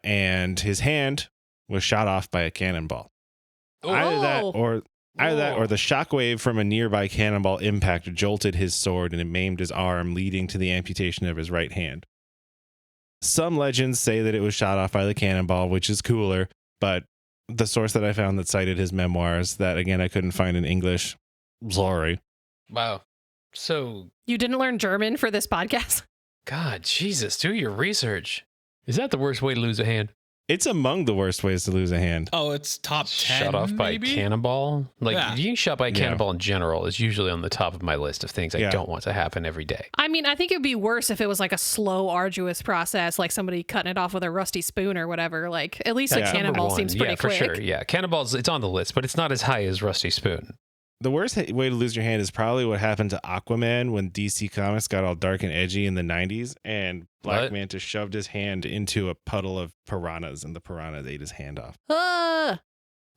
and his hand was shot off by a cannonball. Either that or the shockwave from a nearby cannonball impact jolted his sword and it maimed his arm, leading to the amputation of his right hand. Some legends say that it was shot off by the cannonball, which is cooler, but the source that I found that cited his memoirs, that again I couldn't find in English. Sorry. Wow. So, You didn't learn German for this podcast? God, Jesus, do your research. Is that the worst way to lose a hand? It's among the worst ways to lose a hand. Oh, it's top 10. Shot off by maybe? a cannonball? Like, Yeah. being shot by a Yeah. cannonball in general is usually on the top of my list of things I Yeah. don't want to happen every day. I mean, I think it would be worse if it was like a slow, arduous process, like somebody cutting it off with a rusty spoon or whatever. Like, at least a That's Number cannonball one. seems pretty yeah, for quick. sure. Yeah, cannonballs, it's on the list, but it's not as high as Rusty Spoon. The worst way to lose your hand is probably what happened to Aquaman when DC Comics got all dark and edgy in the 90s, and Black What? Manta shoved his hand into a puddle of piranhas, and the piranhas ate his hand off. Ah!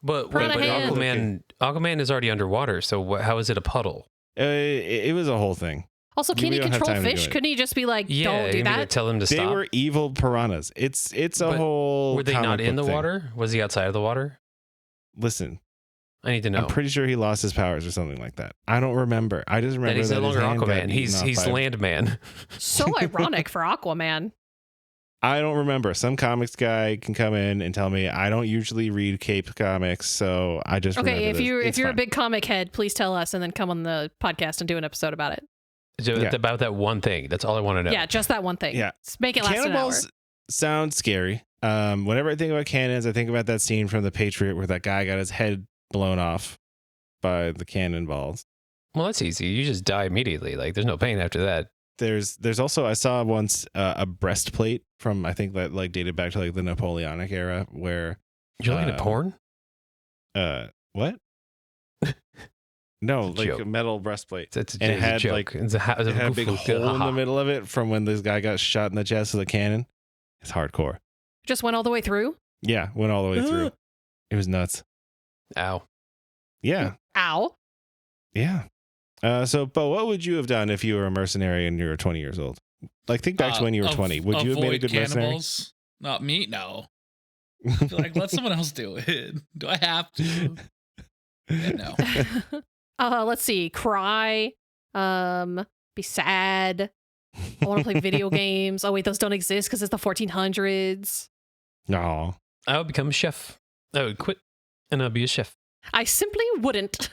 But Piranha hand. Aquaman is already underwater, so how is it a puddle? It was a whole thing. Also, We can he don't have control time to fish? do it. Couldn't he just be like, Yeah, don't do you mean to that? tell him to They stop. were evil piranhas. It's a But whole. Were they comic not in the book thing. water? Was he outside of the water? Listen, I need to know. I'm pretty sure he lost his powers or something like that. I don't remember. I just remember that he's that no his longer hand got Aquaman. eaten He's off by- Landman. So ironic for Aquaman. I don't remember. Some comics guy can come in and tell me. I don't usually read Cape comics, so I just Okay, remember if this. you're It's a fine. big comic head, please tell us and then come on the podcast and do an episode about it. So Yeah. about that one thing. That's all I want to know. Yeah, just that one thing. Yeah. Just make it last an hour. Cannonballs sound scary. Whenever I think about cannons, I think about that scene from The Patriot where that guy got his head blown off by the cannonballs. Well, that's easy. You just die immediately. Like, there's no pain after that. There's also, I saw once a breastplate from, I think that like dated back to like the Napoleonic era where You're looking at porn? what? No, It's a like joke. a metal breastplate. It's And it it's a had, joke. like, It's a It had a big hole in the middle of it from when this guy got shot in the chest with a cannon. It's hardcore. Just went all the way through? Yeah, went all the way through. It was nuts. Ow. Yeah, Ow. yeah. So, Bo, what would you have done if you were a mercenary and you were 20 years old? Like, think back to when you were 20. Would you have made a good mercenary? cannibals? Not me, no. I feel like, let someone else do it. Do I have to? Yeah, no. Let's see. Cry. Be sad. I want to play video games. Oh wait, those don't exist because it's the 1400s. No. I would become a chef. I would quit and I'd be a chef. I simply wouldn't.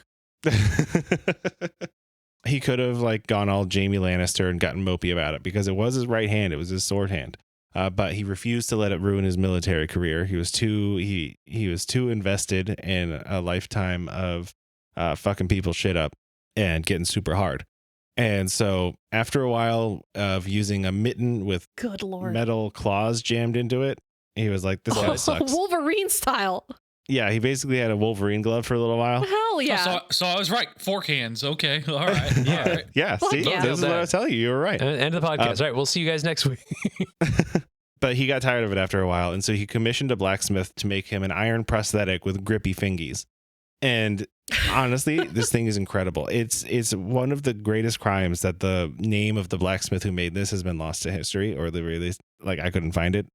He could have like gone all Jamie Lannister and gotten mopey about it because it was his right hand. It was his sword hand. But he refused to let it ruin his military career. He was too invested in a lifetime of fucking people shit up and getting super hard. And so after a while of using a mitten with Good lord. metal claws jammed into it, he was like, this guy sucks. Wolverine style. Yeah, he basically had a Wolverine glove for a little while. Hell yeah. So I was right. 4 cans. Okay. All right. Yeah. All right. Yeah, Fuck see, yeah. this is what I was telling you. You were right. End of the podcast. All right, we'll see you guys next week. But he got tired of it after a while, and so he commissioned a blacksmith to make him an iron prosthetic with grippy fingies. And honestly, this thing is incredible. It's one of the greatest crimes that the name of the blacksmith who made this has been lost to history, or the very least, like I couldn't find it.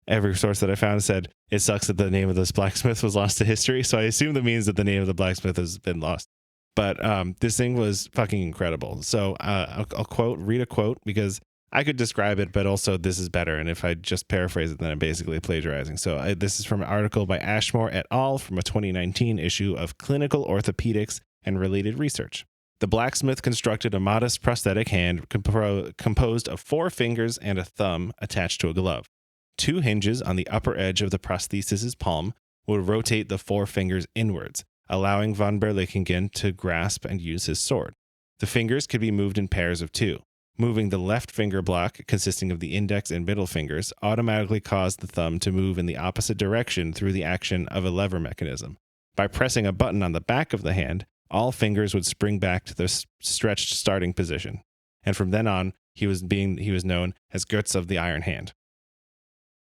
Every source that I found said it sucks that the name of this blacksmith was lost to history. So I assume that means that the name of the blacksmith has been lost. But this thing was fucking incredible. So I'll read a quote because I could describe it, but also this is better. And if I just paraphrase it, then I'm basically plagiarizing. So this is from an article by Ashmore et al. From a 2019 issue of Clinical Orthopedics and Related Research. The blacksmith constructed a modest prosthetic hand composed of 4 fingers and a thumb attached to a glove. 2 hinges on the upper edge of the prosthesis's palm would rotate the 4 fingers inwards, allowing von Berlichingen to grasp and use his sword. The fingers could be moved in pairs of 2. Moving the left finger block, consisting of the index and middle fingers, automatically caused the thumb to move in the opposite direction through the action of a lever mechanism. By pressing a button on the back of the hand, all fingers would spring back to their stretched starting position. And from then on, he was known as Götz of the Iron Hand.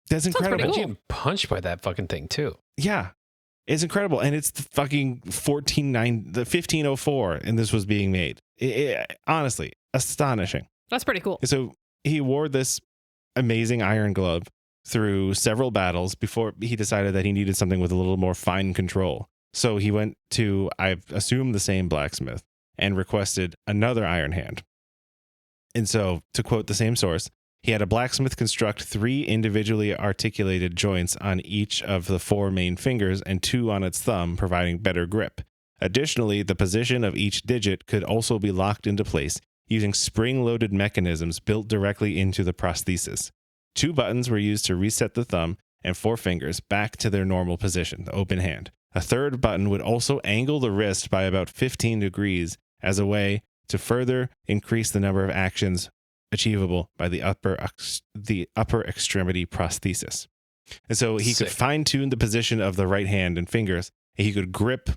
That's Sounds pretty incredible. cool. You get punched by that fucking thing too. Yeah. It's incredible. And it's the fucking 1504, and this was being made. Honestly, astonishing. That's pretty cool. So he wore this amazing iron glove through several battles before he decided that he needed something with a little more fine control. So he went to, I assume, the same blacksmith and requested another iron hand. And so, to quote the same source, He had a blacksmith construct 3 individually articulated joints on each of the 4 main fingers and 2 on its thumb, providing better grip. Additionally, the position of each digit could also be locked into place using spring-loaded mechanisms built directly into the prosthesis. 2 buttons were used to reset the thumb and 4 fingers back to their normal position, the open hand. A third button would also angle the wrist by about 15 degrees as a way to further increase the number of actions achievable by the upper extremity prosthesis. And so he could fine-tune the position of the right hand and fingers. He could grip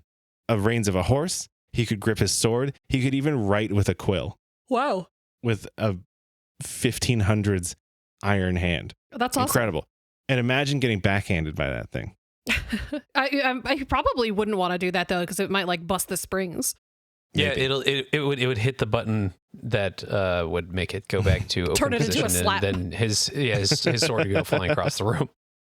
the reins of a horse. He could grip his sword. He could even write with a quill. Wow. With a 1500s iron hand. That's awesome. Incredible. And imagine getting backhanded by that thing. I probably wouldn't want to do that though, because it might like bust the springs. Yeah, Maybe. it would hit the button that would make it go back to Turn open it into a position, slap. and then his sword would go flying across the room.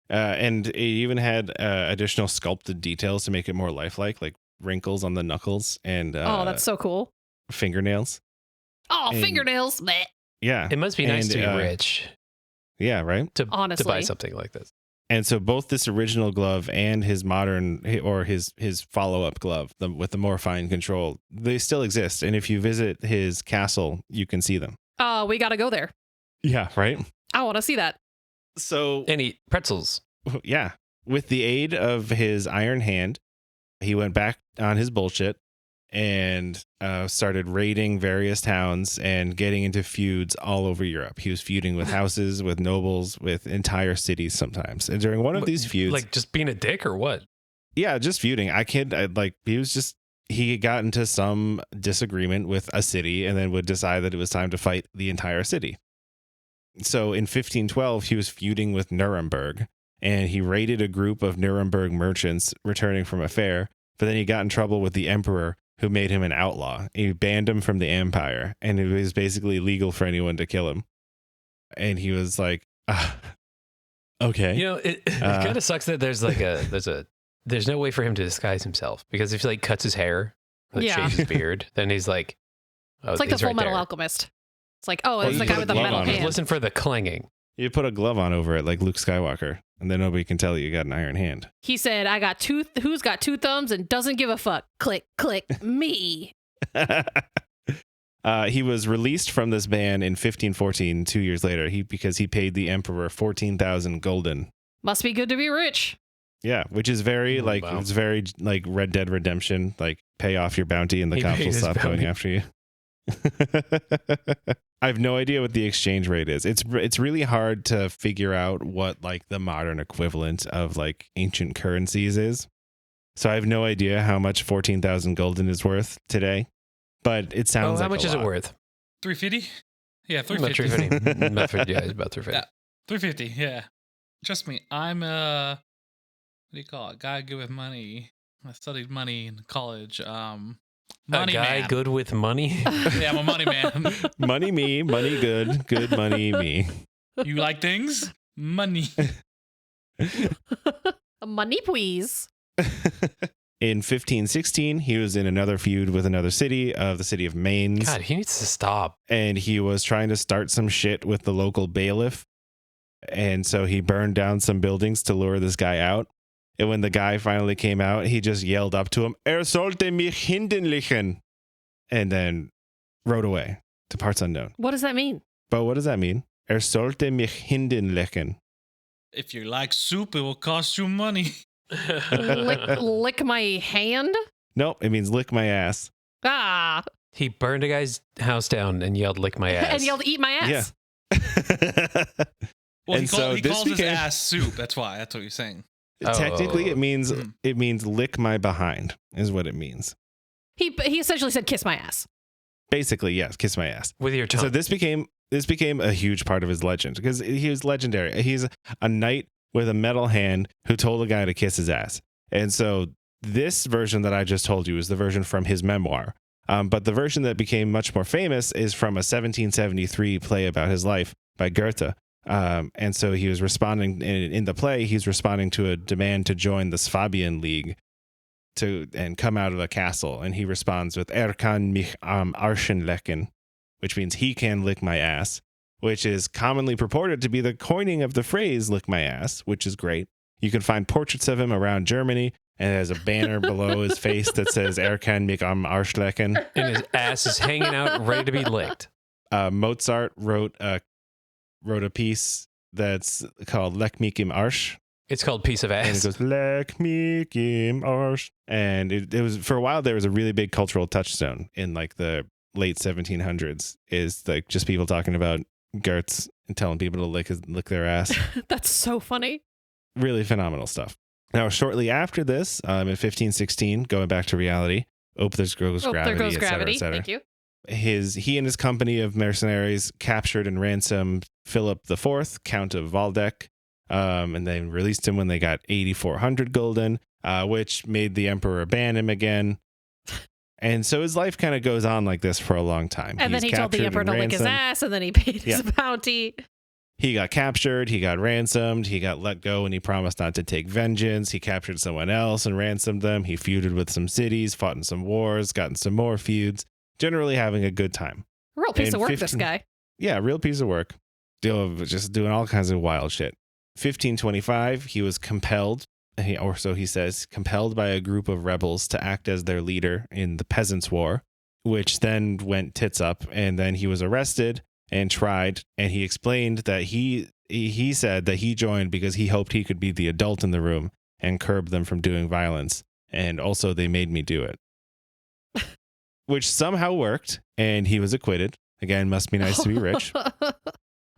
And it even had additional sculpted details to make it more lifelike, like wrinkles on the knuckles and Oh, that's so cool. fingernails. Oh, And- fingernails. Bleh. Yeah. It must be nice And, to be rich Yeah, right? to Honestly. buy something like this. And so both this original glove and his modern or his follow-up glove with the more fine control, they still exist. And if you visit his castle, you can see them. We got to go there. Yeah, right? I want to see that. So, And eat pretzels. yeah, with the aid of his iron hand, he went back on his bullshit and started raiding various towns and getting into feuds all over Europe. He was feuding with houses, with nobles, with entire cities sometimes. And during one of these feuds, Like just being a dick or what? yeah, just feuding. He got into some disagreement with a city and then would decide that it was time to fight the entire city. So in 1512, he was feuding with Nuremberg, and he raided a group of Nuremberg merchants returning from a fair, but then he got in trouble with the emperor, who made him an outlaw. He banned him from the empire, and it was basically illegal for anyone to kill him. And he was like, okay. You know, it kind of sucks that there's no way for him to disguise himself, because if he like cuts his hair, like Yeah. shaves his beard, then he's like, oh, It's like the he's Full right Metal there. Alchemist. It's like, oh, Well, it's you the put guy a with the glove metal on it. hand. Listen for the clanging. You put a glove on over it like Luke Skywalker, and then nobody can tell that you got an iron hand. He said, who's got 2 thumbs and doesn't give a fuck? Click, click, me. He was released from this ban in 1514, 2 years later, because he paid the emperor 14,000 gulden. Must be good to be rich. Yeah, which is very Wow. it's very like Red Dead Redemption, like pay off your bounty and the He cops paid will his stop going bounty. after you. I have no idea what the exchange rate is. It's really hard to figure out what like the modern equivalent of like ancient currencies is. So I have no idea how much 14,000 gulden is worth today, but it sounds How like much a is it lot. $350? worth? Yeah, About 350. 350. Yeah, it's about 350. Yeah. 350, yeah. Trust me, I'm what do you call it? Guy good with money. I studied money in college. Money a guy man. good with money. Yeah, I'm a money man. Money me, money good money me. You like things? Money. Money, please. In 1516, he was in another feud with another city, the city of Mainz. God, he needs to stop. And he was trying to start some shit with the local bailiff. And so he burned down some buildings to lure this guy out. And when the guy finally came out, he just yelled up to him, sollte mich hindenlichen, and then rode away to parts unknown. What does that mean? But what does that mean? Sollte mich hindenlichen. If you like soup, it will cost you money. lick my hand? Nope, it means lick my ass. Ah. He burned a guy's house down and yelled, "Lick my ass." And yelled, eat my ass. Yeah. Well, And so he this calls became- his ass soup. That's why. That's what you're saying. Technically, Oh. it means lick my behind is what it means. He essentially said, kiss my ass. Basically, yes, kiss my ass. With your tongue. So this became a huge part of his legend because he was legendary. He's a knight with a metal hand who told a guy to kiss his ass. And so this version that I just told you is the version from his memoir. But the version that became much more famous is from a 1773 play about his life by Goethe. And so he was responding in the play. He's responding to a demand to join the Swabian League and come out of a castle. And he responds with kann mich am Arschen lecken, which means he can lick my ass. which is commonly purported to be the coining of the phrase "lick my ass," which is great. You can find portraits of him around Germany, and there's a banner below his face that says "Er kann mich am Arsch lecken." And his ass is hanging out, ready to be licked. Mozart wrote a piece that's called "Leck mich im Arsch." It's called Piece of And it Ass. goes "Leck mich im Arsch," and it was, for a while there was a really big cultural touchstone in like the late 1700s. Is like just people talking about Gertz and telling people to lick their ass. That's so funny. Really phenomenal stuff. Now, shortly after this, in 1516, going back to reality, there goes gravity, there goes et cetera, gravity. et cetera. Thank you. He and his company of mercenaries captured and ransomed Philip IV, Count of Waldeck, and they released him when they got 8,400 gulden, which made the emperor ban him again. And so his life kind of goes on like this for a long time. And then He's he told the captured emperor and to lick his ransomed. ass, and then he paid his bounty. He got captured, he got ransomed, he got let go, and he promised not to take vengeance. He captured someone else and ransomed them. He feuded with some cities, fought in some wars, got in some more feuds, generally having a good time. Real piece And of work, this guy. Yeah, real piece of work. Just doing all kinds of wild shit. 1525, he was compelled, or so he says, compelled by a group of rebels to act as their leader in the Peasants' War, which then went tits up, and then he was arrested and tried, and he explained that he said that he joined because he hoped he could be the adult in the room and curb them from doing violence, and also they made me do it. Which somehow worked, and he was acquitted. Again, must be nice to be rich.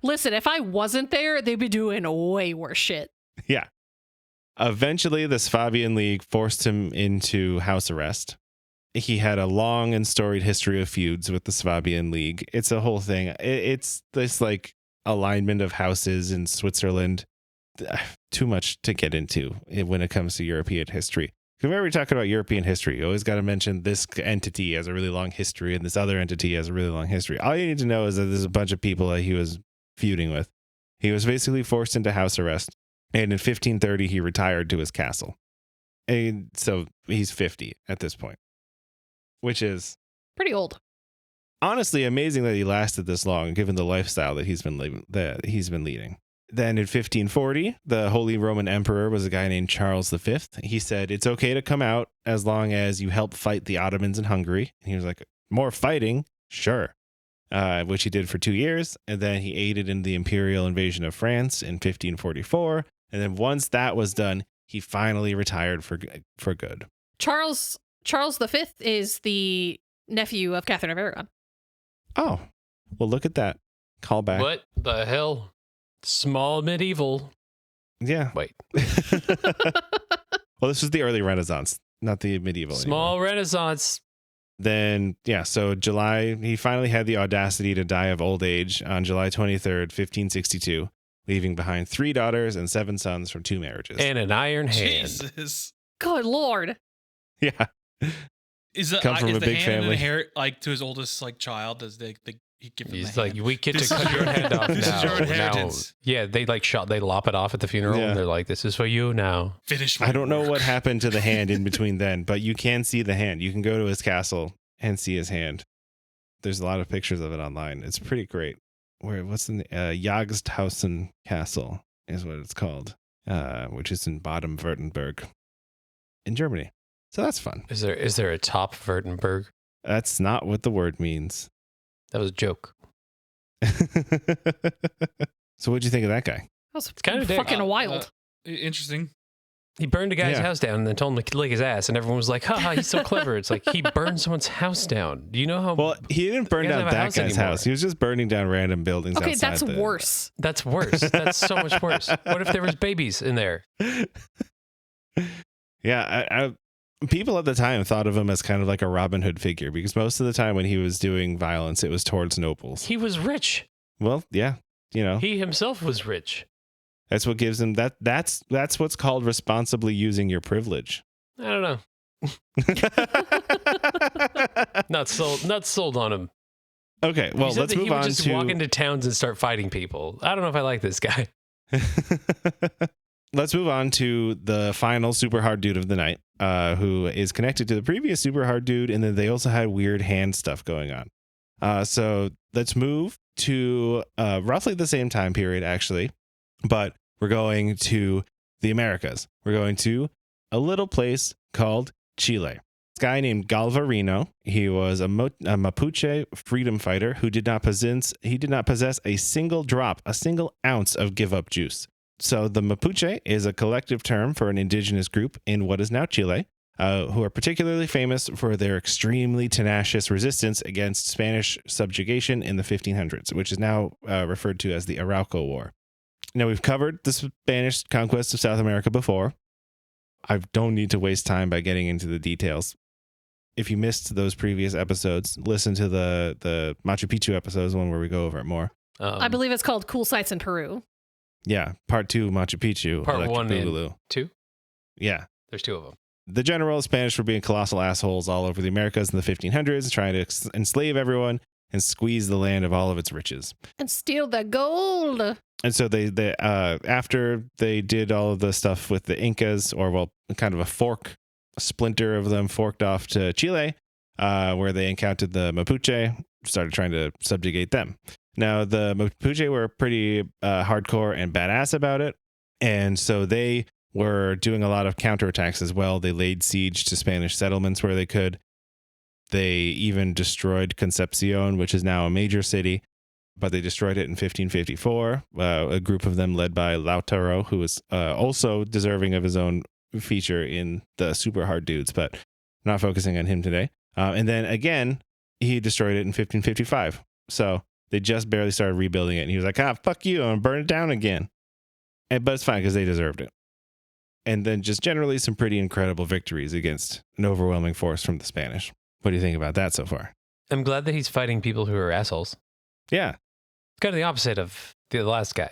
Listen, if I wasn't there, they'd be doing way worse shit. Yeah. Eventually, the Swabian League forced him into house arrest. He had a long and storied history of feuds with the Swabian League. It's a whole thing. It's this like alignment of houses in Switzerland. Too much to get into when it comes to European history. Whenever we talk about European history, you always got to mention this entity has a really long history and this other entity has a really long history. All you need to know is that there's a bunch of people that he was feuding with. He was basically forced into house arrest. And in 1530, he retired to his castle. And so he's 50 at this point, which is Pretty old. honestly amazing that he lasted this long, given the lifestyle that he's been leading. Then in 1540, the Holy Roman Emperor was a guy named Charles V. He said, it's okay to come out as long as you help fight the Ottomans in Hungary. And he was like, more fighting? Sure. Which he did for 2 years. And then he aided in the imperial invasion of France in 1544. And then once that was done, he finally retired for good. Charles V is the nephew of Catherine of Aragon. Oh, well, look at that. Call back. What the hell? Small medieval. Yeah. Wait. Well, this was the early Renaissance, not the medieval. Small anymore. Renaissance. Then, yeah, so he finally had the audacity to die of old age on July 23rd, 1562, leaving behind 3 daughters and 7 sons from 2 marriages. And an iron hand. Jesus. Good Lord. Yeah. Is the, Come from is a the big hand family. inherit like to his oldest like child? Does he give him He's the like, hand? we get This to is cut your your- head off this is now. your inheritance. Yeah, they lop it off at the funeral. Yeah. And they're like, this is for you now. Finish. I don't know work. what happened to the hand in between then, but you can see the hand. You can go to his castle and see his hand. There's a lot of pictures of it online. It's pretty great. What's in Jagdhausen Castle is what it's called, which is in Baden-Württemberg in Germany. So that's fun. Is there a top Württemberg? That's not what the word means. That was a joke. So what'd you think of that guy? That was kinda dick. fucking wild. Interesting. He burned a guy's Yeah. house down and then told him to lick his ass, and everyone was like, haha, he's so clever. It's like, he burned someone's house down. Do you know how... Well, he didn't burn He doesn't down have a that house guy's anymore. house. He was just burning down random buildings Okay, outside that's the... worse. That's worse. That's so much worse. What if there was babies in there? Yeah, people at the time thought of him as kind of like a Robin Hood figure because most of the time when he was doing violence, it was towards nobles. He was rich. Well, yeah, you know, He himself was rich. that's what gives him that. That's what's called responsibly using your privilege. I don't know. Not sold on him. Okay, well, He said let's that move he would on just to. walk into towns and start fighting people. I don't know if I like this guy. Let's move on to the final super hard dude of the night, who is connected to the previous super hard dude, and then they also had weird hand stuff going on. So let's move to roughly the same time period, actually, but we're going to the Americas. We're going to a little place called Chile. This guy named Galvarino, he was a Mapuche freedom fighter who did not possess a single ounce of give up juice. So the Mapuche is a collective term for an indigenous group in what is now Chile, who are particularly famous for their extremely tenacious resistance against Spanish subjugation in the 1500s, which is now referred to as the Arauco War. Now, we've covered the Spanish conquest of South America before. I don't need to waste time by getting into the details. If you missed those previous episodes, listen to the Machu Picchu episodes, one where we go over it more. I believe it's called Cool Sights in Peru. Yeah, part 2, Machu Picchu. Part Electric 1 Boogaloo. and 2? Yeah. There's 2 of them. The general Spanish were being colossal assholes all over the Americas in the 1500s, trying to enslave everyone and squeeze the land of all of its riches. And steal the gold. And so they after they did all of the stuff with the Incas, or well, kind of a splinter of them forked off to Chile, where they encountered the Mapuche, started trying to subjugate them. Now, the Mapuche were pretty hardcore and badass about it, and so they were doing a lot of counterattacks as well. They laid siege to Spanish settlements where they could. They even destroyed Concepcion, which is now a major city, but they destroyed it in 1554. A group of them led by Lautaro, who was also deserving of his own feature in the Super Hard Dudes, but not focusing on him today. And then again, he destroyed it in 1555. So they just barely started rebuilding it. And he was like, fuck you, I'm going to burn it down again. But it's fine because they deserved it. And then just generally some pretty incredible victories against an overwhelming force from the Spanish. What do you think about that so far? I'm glad that he's fighting people who are assholes. Yeah. It's kind of the opposite of the last guy.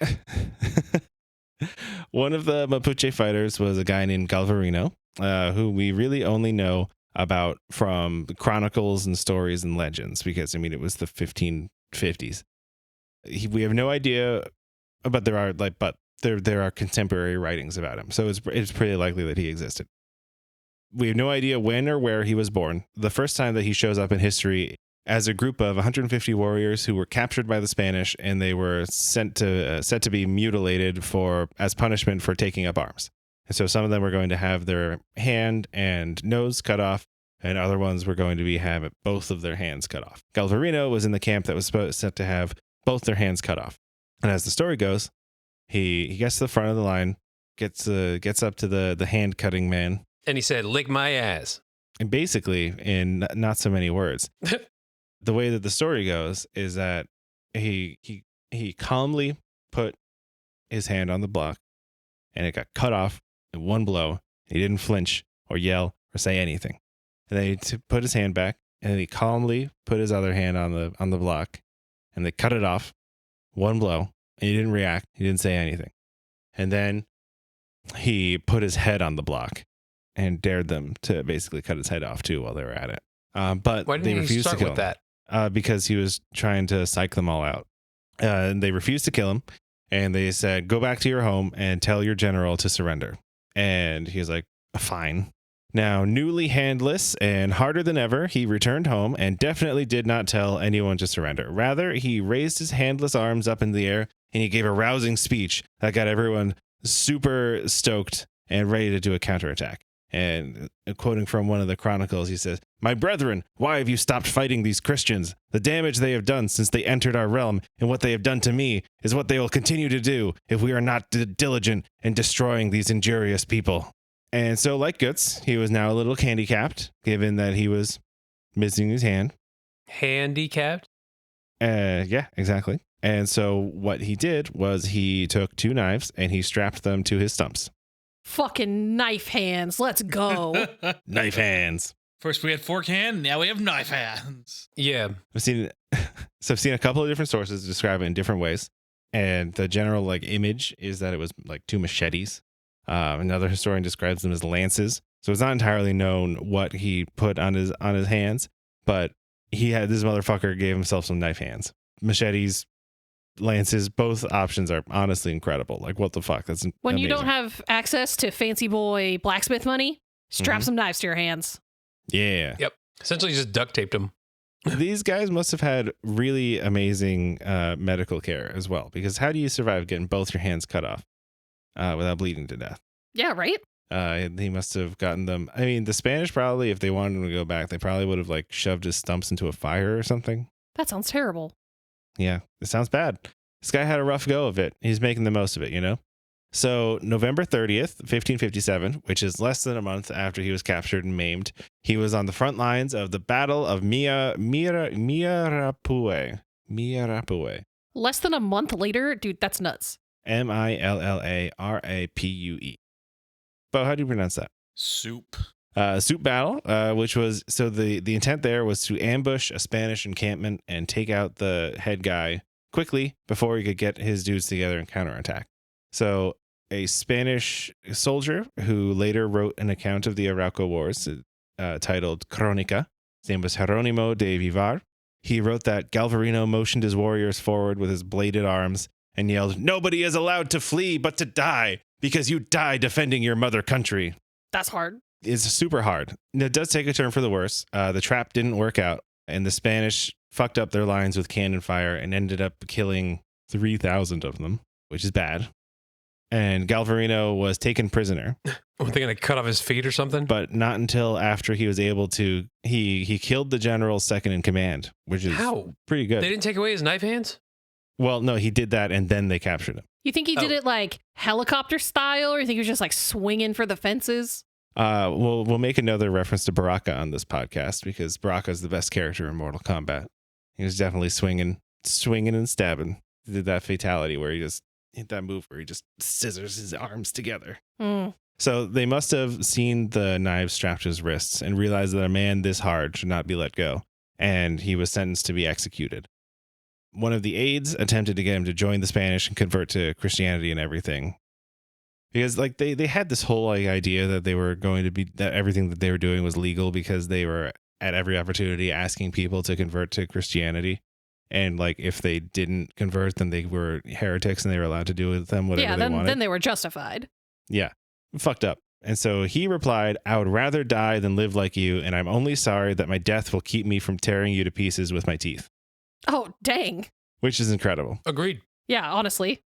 One of the Mapuche fighters was a guy named Galvarino, who we really only know about from chronicles and stories and legends, because, I mean, it was the 1550s. We have no idea, but there are contemporary writings about him, so it's pretty likely that he existed. We have no idea when or where he was born. The first time that he shows up in history as a group of 150 warriors who were captured by the Spanish, and they were set to be mutilated as punishment for taking up arms. And so some of them were going to have their hand and nose cut off, and other ones were going to have both of their hands cut off. Galvarino was in the camp that was set to have both their hands cut off. And as the story goes, he gets to the front of the line, gets up to the hand cutting man, And he said, lick my ass. And basically, in not so many words, the way that the story goes is that he calmly put his hand on the block, and it got cut off in one blow. He didn't flinch or yell or say anything. And then he put his hand back, and then he calmly put his other hand on the block, and they cut it off, one blow. And he didn't react. He didn't say anything. And then he put his head on the block and dared them to basically cut his head off too while they were at it. But Why didn't they he refused to start kill with him that? because he was trying to psych them all out. And they refused to kill him, and they said, "Go back to your home and tell your general to surrender." And he was like, "Fine." Now, newly handless and harder than ever, he returned home and definitely did not tell anyone to surrender. Rather, he raised his handless arms up in the air, and he gave a rousing speech that got everyone super stoked and ready to do a counterattack. And quoting from one of the chronicles, he says, "My brethren, why have you stopped fighting these Christians? The damage they have done since they entered our realm, and what they have done to me, is what they will continue to do if we are not diligent in destroying these injurious people." And so, like Guts, he was now a little handicapped, given that he was missing his hand. Handicapped? Yeah, exactly. And so what he did was he took two knives and he strapped them to his stumps. Fucking knife hands. Let's go. Knife hands. First we had fork hand, now we have knife hands. Yeah. I've seen a couple of different sources describe it in different ways. And the general image is that it was like two machetes. Another historian describes them as lances. So it's not entirely known what he put on his hands, but this motherfucker gave himself some knife hands. Machetes, lances, both options are honestly incredible. Like, what the fuck? That's when amazing. you don't have access to fancy boy blacksmith money, strap some knives to your hands. Yeah. Yep. Essentially just duct taped him. These guys must have had really amazing medical care as well, because how do you survive getting both your hands cut off without bleeding to death? Yeah, right? He must have gotten them. I mean, the Spanish probably, if they wanted him to go back, they probably would have like shoved his stumps into a fire or something. That sounds terrible. Yeah, it sounds bad. This guy had a rough go of it. He's making the most of it, you know? So November 30th, 1557, which is less than a month after he was captured and maimed, he was on the front lines of the Battle of Mirapue. Less than a month later? Dude, that's nuts. Millarapue. Bo, how do you pronounce that? Soup. Soup battle, which was, so the intent there was to ambush a Spanish encampment and take out the head guy quickly before he could get his dudes together and counterattack. So a Spanish soldier who later wrote an account of the Arauco Wars titled Crónica, his name was Jerónimo de Vivar. He wrote that Galvarino motioned his warriors forward with his bladed arms and yelled, "Nobody is allowed to flee but to die, because you die defending your mother country." That's hard. It's super hard. And it does take a turn for the worse. The trap didn't work out, and the Spanish fucked up their lines with cannon fire and ended up killing 3,000 of them, which is bad. And Galvarino was taken prisoner. Were they going to cut off his feet or something? But not until after he was able to, he killed the general second in command, which is pretty good. They didn't take away his knife hands? Well, no, he did that and then they captured him. You think he did it like helicopter style, or you think he was just like swinging for the fences? We'll make another reference to Baraka on this podcast, because Baraka is the best character in Mortal Kombat. He was definitely swinging and stabbing. He did that fatality where he just hit that move where he just scissors his arms together. So they must have seen the knives strapped to his wrists and realized that a man this hard should not be let go, and he was sentenced to be executed. One of the aides attempted to get him to join the Spanish and convert to Christianity and everything, because like they had this whole like idea that they were going to be, that everything that they were doing was legal, because they were at every opportunity asking people to convert to Christianity. And like if they didn't convert, then they were heretics and they were allowed to do with them whatever they wanted. Then they were justified. Yeah, fucked up. And so he replied, "I would rather die than live like you, and I'm only sorry that my death will keep me from tearing you to pieces with my teeth." Oh, dang. Which is incredible. Agreed. Yeah, honestly.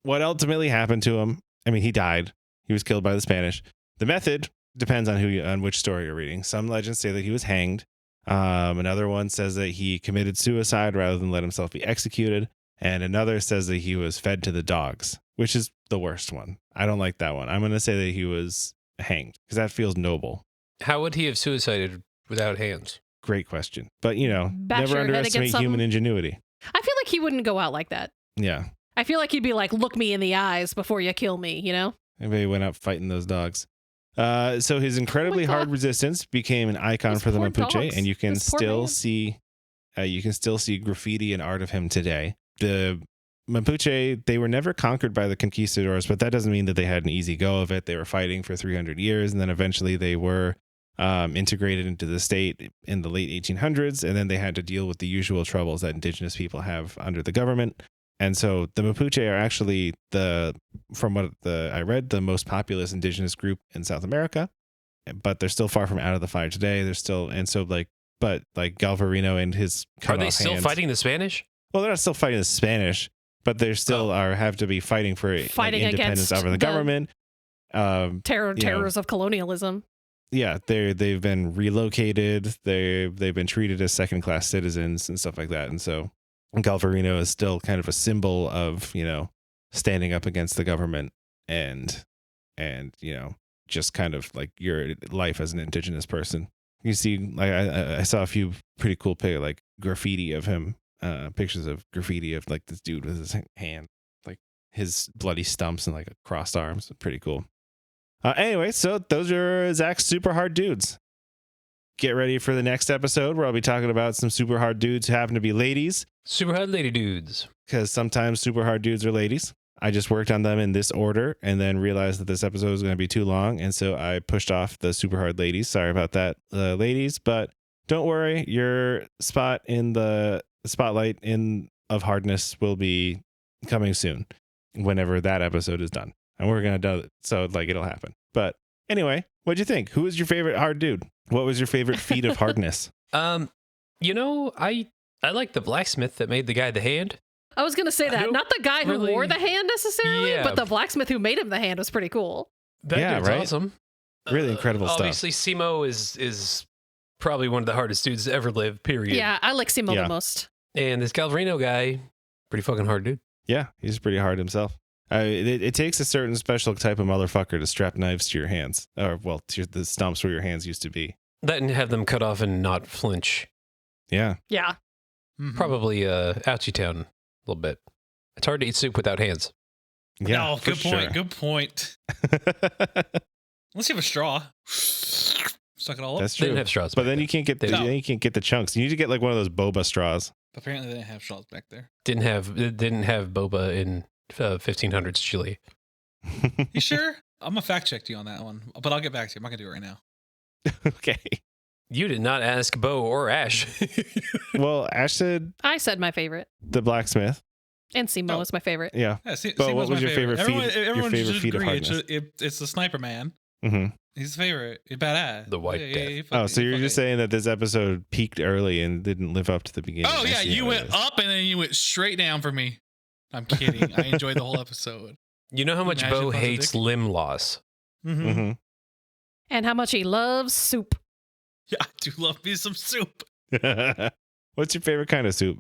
What ultimately happened to him? I mean, he died. He was killed by the Spanish. The method depends on on which story you're reading. Some legends say that he was hanged. Another one says that he committed suicide rather than let himself be executed. And another says that he was fed to the dogs, which is the worst one. I don't like that one. I'm going to say that he was hanged, because that feels noble. How would he have suicided without hands? Great question. But, you know, Bash never your head underestimate against human something. ingenuity. I feel like he wouldn't go out like that. Yeah. I feel like he'd be like, look me in the eyes before you kill me, you know? Maybe he went out fighting those dogs. So his incredibly hard resistance became an icon Those for the poor Mapuche, dogs. and you can This poor still man. see graffiti and art of him today. The Mapuche, they were never conquered by the conquistadors, but that doesn't mean that they had an easy go of it. They were fighting for 300 years, and then eventually they were integrated into the state in the late 1800s, and then they had to deal with the usual troubles that indigenous people have under the government. And so the Mapuche are actually from what I read, the most populous indigenous group in South America, but they're still far from out of the fire today. They're still, and so but Galvarino and his Are they still fighting the Spanish? Well, they're not still fighting the Spanish, but they still have to be fighting for independence against over the government. Terrors of colonialism. Yeah, they've been relocated. They've been treated as second-class citizens and stuff like that. And so Galvarino is still kind of a symbol of, you know, standing up against the government and you know, just kind of like your life as an indigenous person. You see, like I saw a few pretty cool graffiti of him, pictures of graffiti of like this dude with his hand, like his bloody stumps and like crossed arms. Pretty cool. Anyway, so those are Zach's super hard dudes. Get ready for the next episode where I'll be talking about some super hard dudes who happen to be ladies. Super hard lady dudes. Because sometimes super hard dudes are ladies. I just worked on them in this order and then realized that this episode was going to be too long. And so I pushed off the super hard ladies. Sorry about that, ladies. But don't worry, your spot in the spotlight of hardness will be coming soon, whenever that episode is done. And we're going to do it. So like it'll happen. But anyway, what'd you think? Who was your favorite hard dude? What was your favorite feat of hardness? You know, I like the blacksmith that made the guy the hand. I was going to say that. Not the guy who wore the hand necessarily, but the blacksmith who made him the hand was pretty cool. That dude's awesome. Really incredible stuff. Obviously, Simo is probably one of the hardest dudes to ever live, period. Yeah, I like Simo the most. And this Calvarino guy, pretty fucking hard dude. Yeah, he's pretty hard himself. It takes a certain special type of motherfucker to strap knives to your hands. Or, well, to the stumps where your hands used to be. That and have them cut off and not flinch. Yeah. Yeah. Mm-hmm. Probably ouchie town a little bit. It's hard to eat soup without hands. Yeah, no, good point. Sure. Good point. Unless you have a straw. Suck it all up. That's true. They didn't have straws. But then you can't get the No. you can't get the chunks. You need to get like one of those boba straws. Apparently, they didn't have straws back there. Didn't have boba in 1500s Chile. You sure? I'm gonna fact check you on that one, but I'll get back to you. I'm not gonna do it right now. Okay. You did not ask Bo or Ash. Well, Ash said I said my favorite. the blacksmith. And Simo was my favorite. Yeah. Yeah, But what was your favorite feat? Everyone Your favorite should feat of agree. hardness? It's the sniper man. Mm-hmm. He's the favorite. He's badass. The White Death. Oh, so you're just saying that this episode peaked early and didn't live up to the beginning. Oh I yeah, see you how it went is. up and then you went straight down for me. I'm kidding. I enjoyed the whole episode. You know how much Imagine Bo if I was a hates dick. limb loss. Mm-hmm. Mm-hmm. And how much he loves soup. Yeah, I do love me some soup. What's your favorite kind of soup?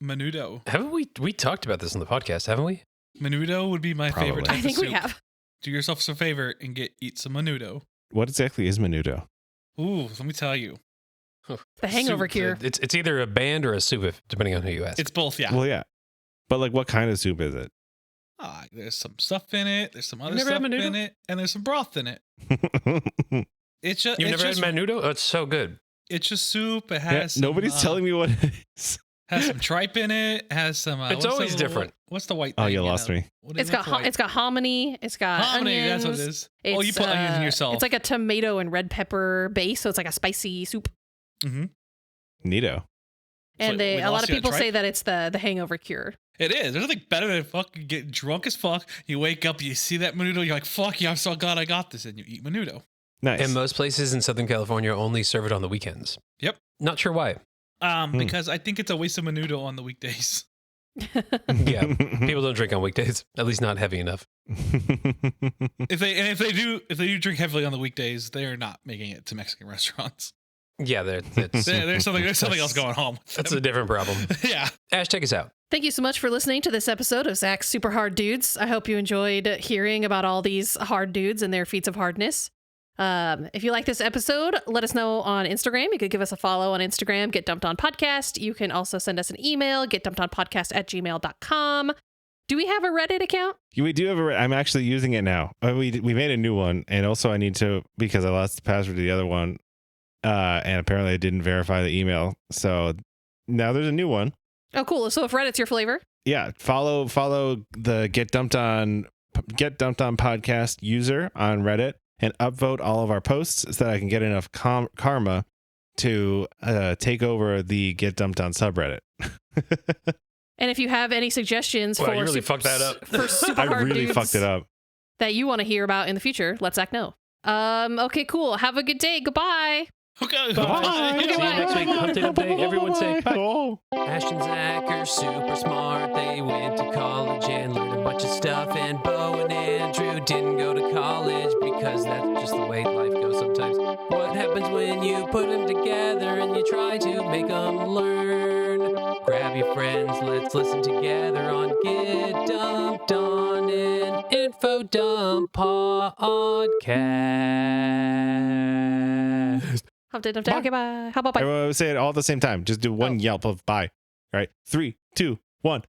Menudo. Haven't we talked about this on the podcast, haven't we? Menudo would be my favorite Probably. type I think of we soup. have. Do yourself a favor and eat some menudo. What exactly is menudo? Ooh, let me tell you. The hangover Soup. cure. It's either a band or a soup, depending on who you ask. It's both, yeah. Well, yeah. But like, what kind of soup is it? There's some stuff in it. There's some other never stuff had menudo? in it, and there's some broth in it. It's just You've it's never just, had menudo? Oh, it's so good. It's just soup. It Yeah, has some, nobody's telling me what it is. Has some tripe in it. Has some. It's what's the always little- different. What's the white? Oh, thing, you lost me. What is It's it? got White- it's got hominy. It's got hominy. onions. That's what it is. Oh, you It's, put onions in yourself. It's like a tomato and red pepper base, so it's like a spicy soup. Mm-hmm. Neato. And like, we a lot lost of you at people say tripe? that it's the hangover cure. It is. There's nothing better than fucking getting drunk as fuck. You wake up, you see that menudo, you're like, fuck yeah, I'm so glad I got this. And you eat menudo. Nice. And most places in Southern California only serve it on the weekends. Yep. Not sure why. Because I think it's a waste of menudo on the weekdays. Yeah. People don't drink on weekdays, at least not heavy enough. If they do drink heavily on the weekdays, they are not making it to Mexican restaurants. Yeah, There's something else going on with That's them. a different problem. Yeah. Ash, take us out. Thank you so much for listening to this episode of Zach's Super Hard Dudes. I hope you enjoyed hearing about all these hard dudes and their feats of hardness. If you like this episode, let us know on Instagram. You could give us a follow on Instagram, Get Dumped On Podcast. You can also send us an email, getdumpedonpodcast@gmail.com. Do we have a Reddit account? We do have I'm actually using it now. We made a new one, and also I need to, because I lost the password to the other one, and apparently I didn't verify the email. So now there's a new one. Oh, cool. So if Reddit's your flavor, Yeah, follow the Get Dumped On podcast user on Reddit and upvote all of our posts so that I can get enough karma to take over the Get Dumped On subreddit. and if you have any suggestions Wow, for you really fucked that up. for super I hard really dudes fucked it up. that you want to hear about in the future, let Zach know. Okay, cool. Have a good day. Goodbye. Okay. Bye. See you next week. Hump Day, Hump Day. Everyone say bye. Oh. Ash and Zach are super smart. They went to college and learned a bunch of stuff. And Bo and Andrew didn't go to college because that's just the way life goes sometimes. What happens when you put them together and you try to make them learn? Grab your friends, let's listen together on Get Dumped On an Info Dump Podcast. Hump day, dump day. Bye. Okay, bye. How about bye? Everyone say it all at the same time. Just do one yelp of bye. All right. 3, 2, 1.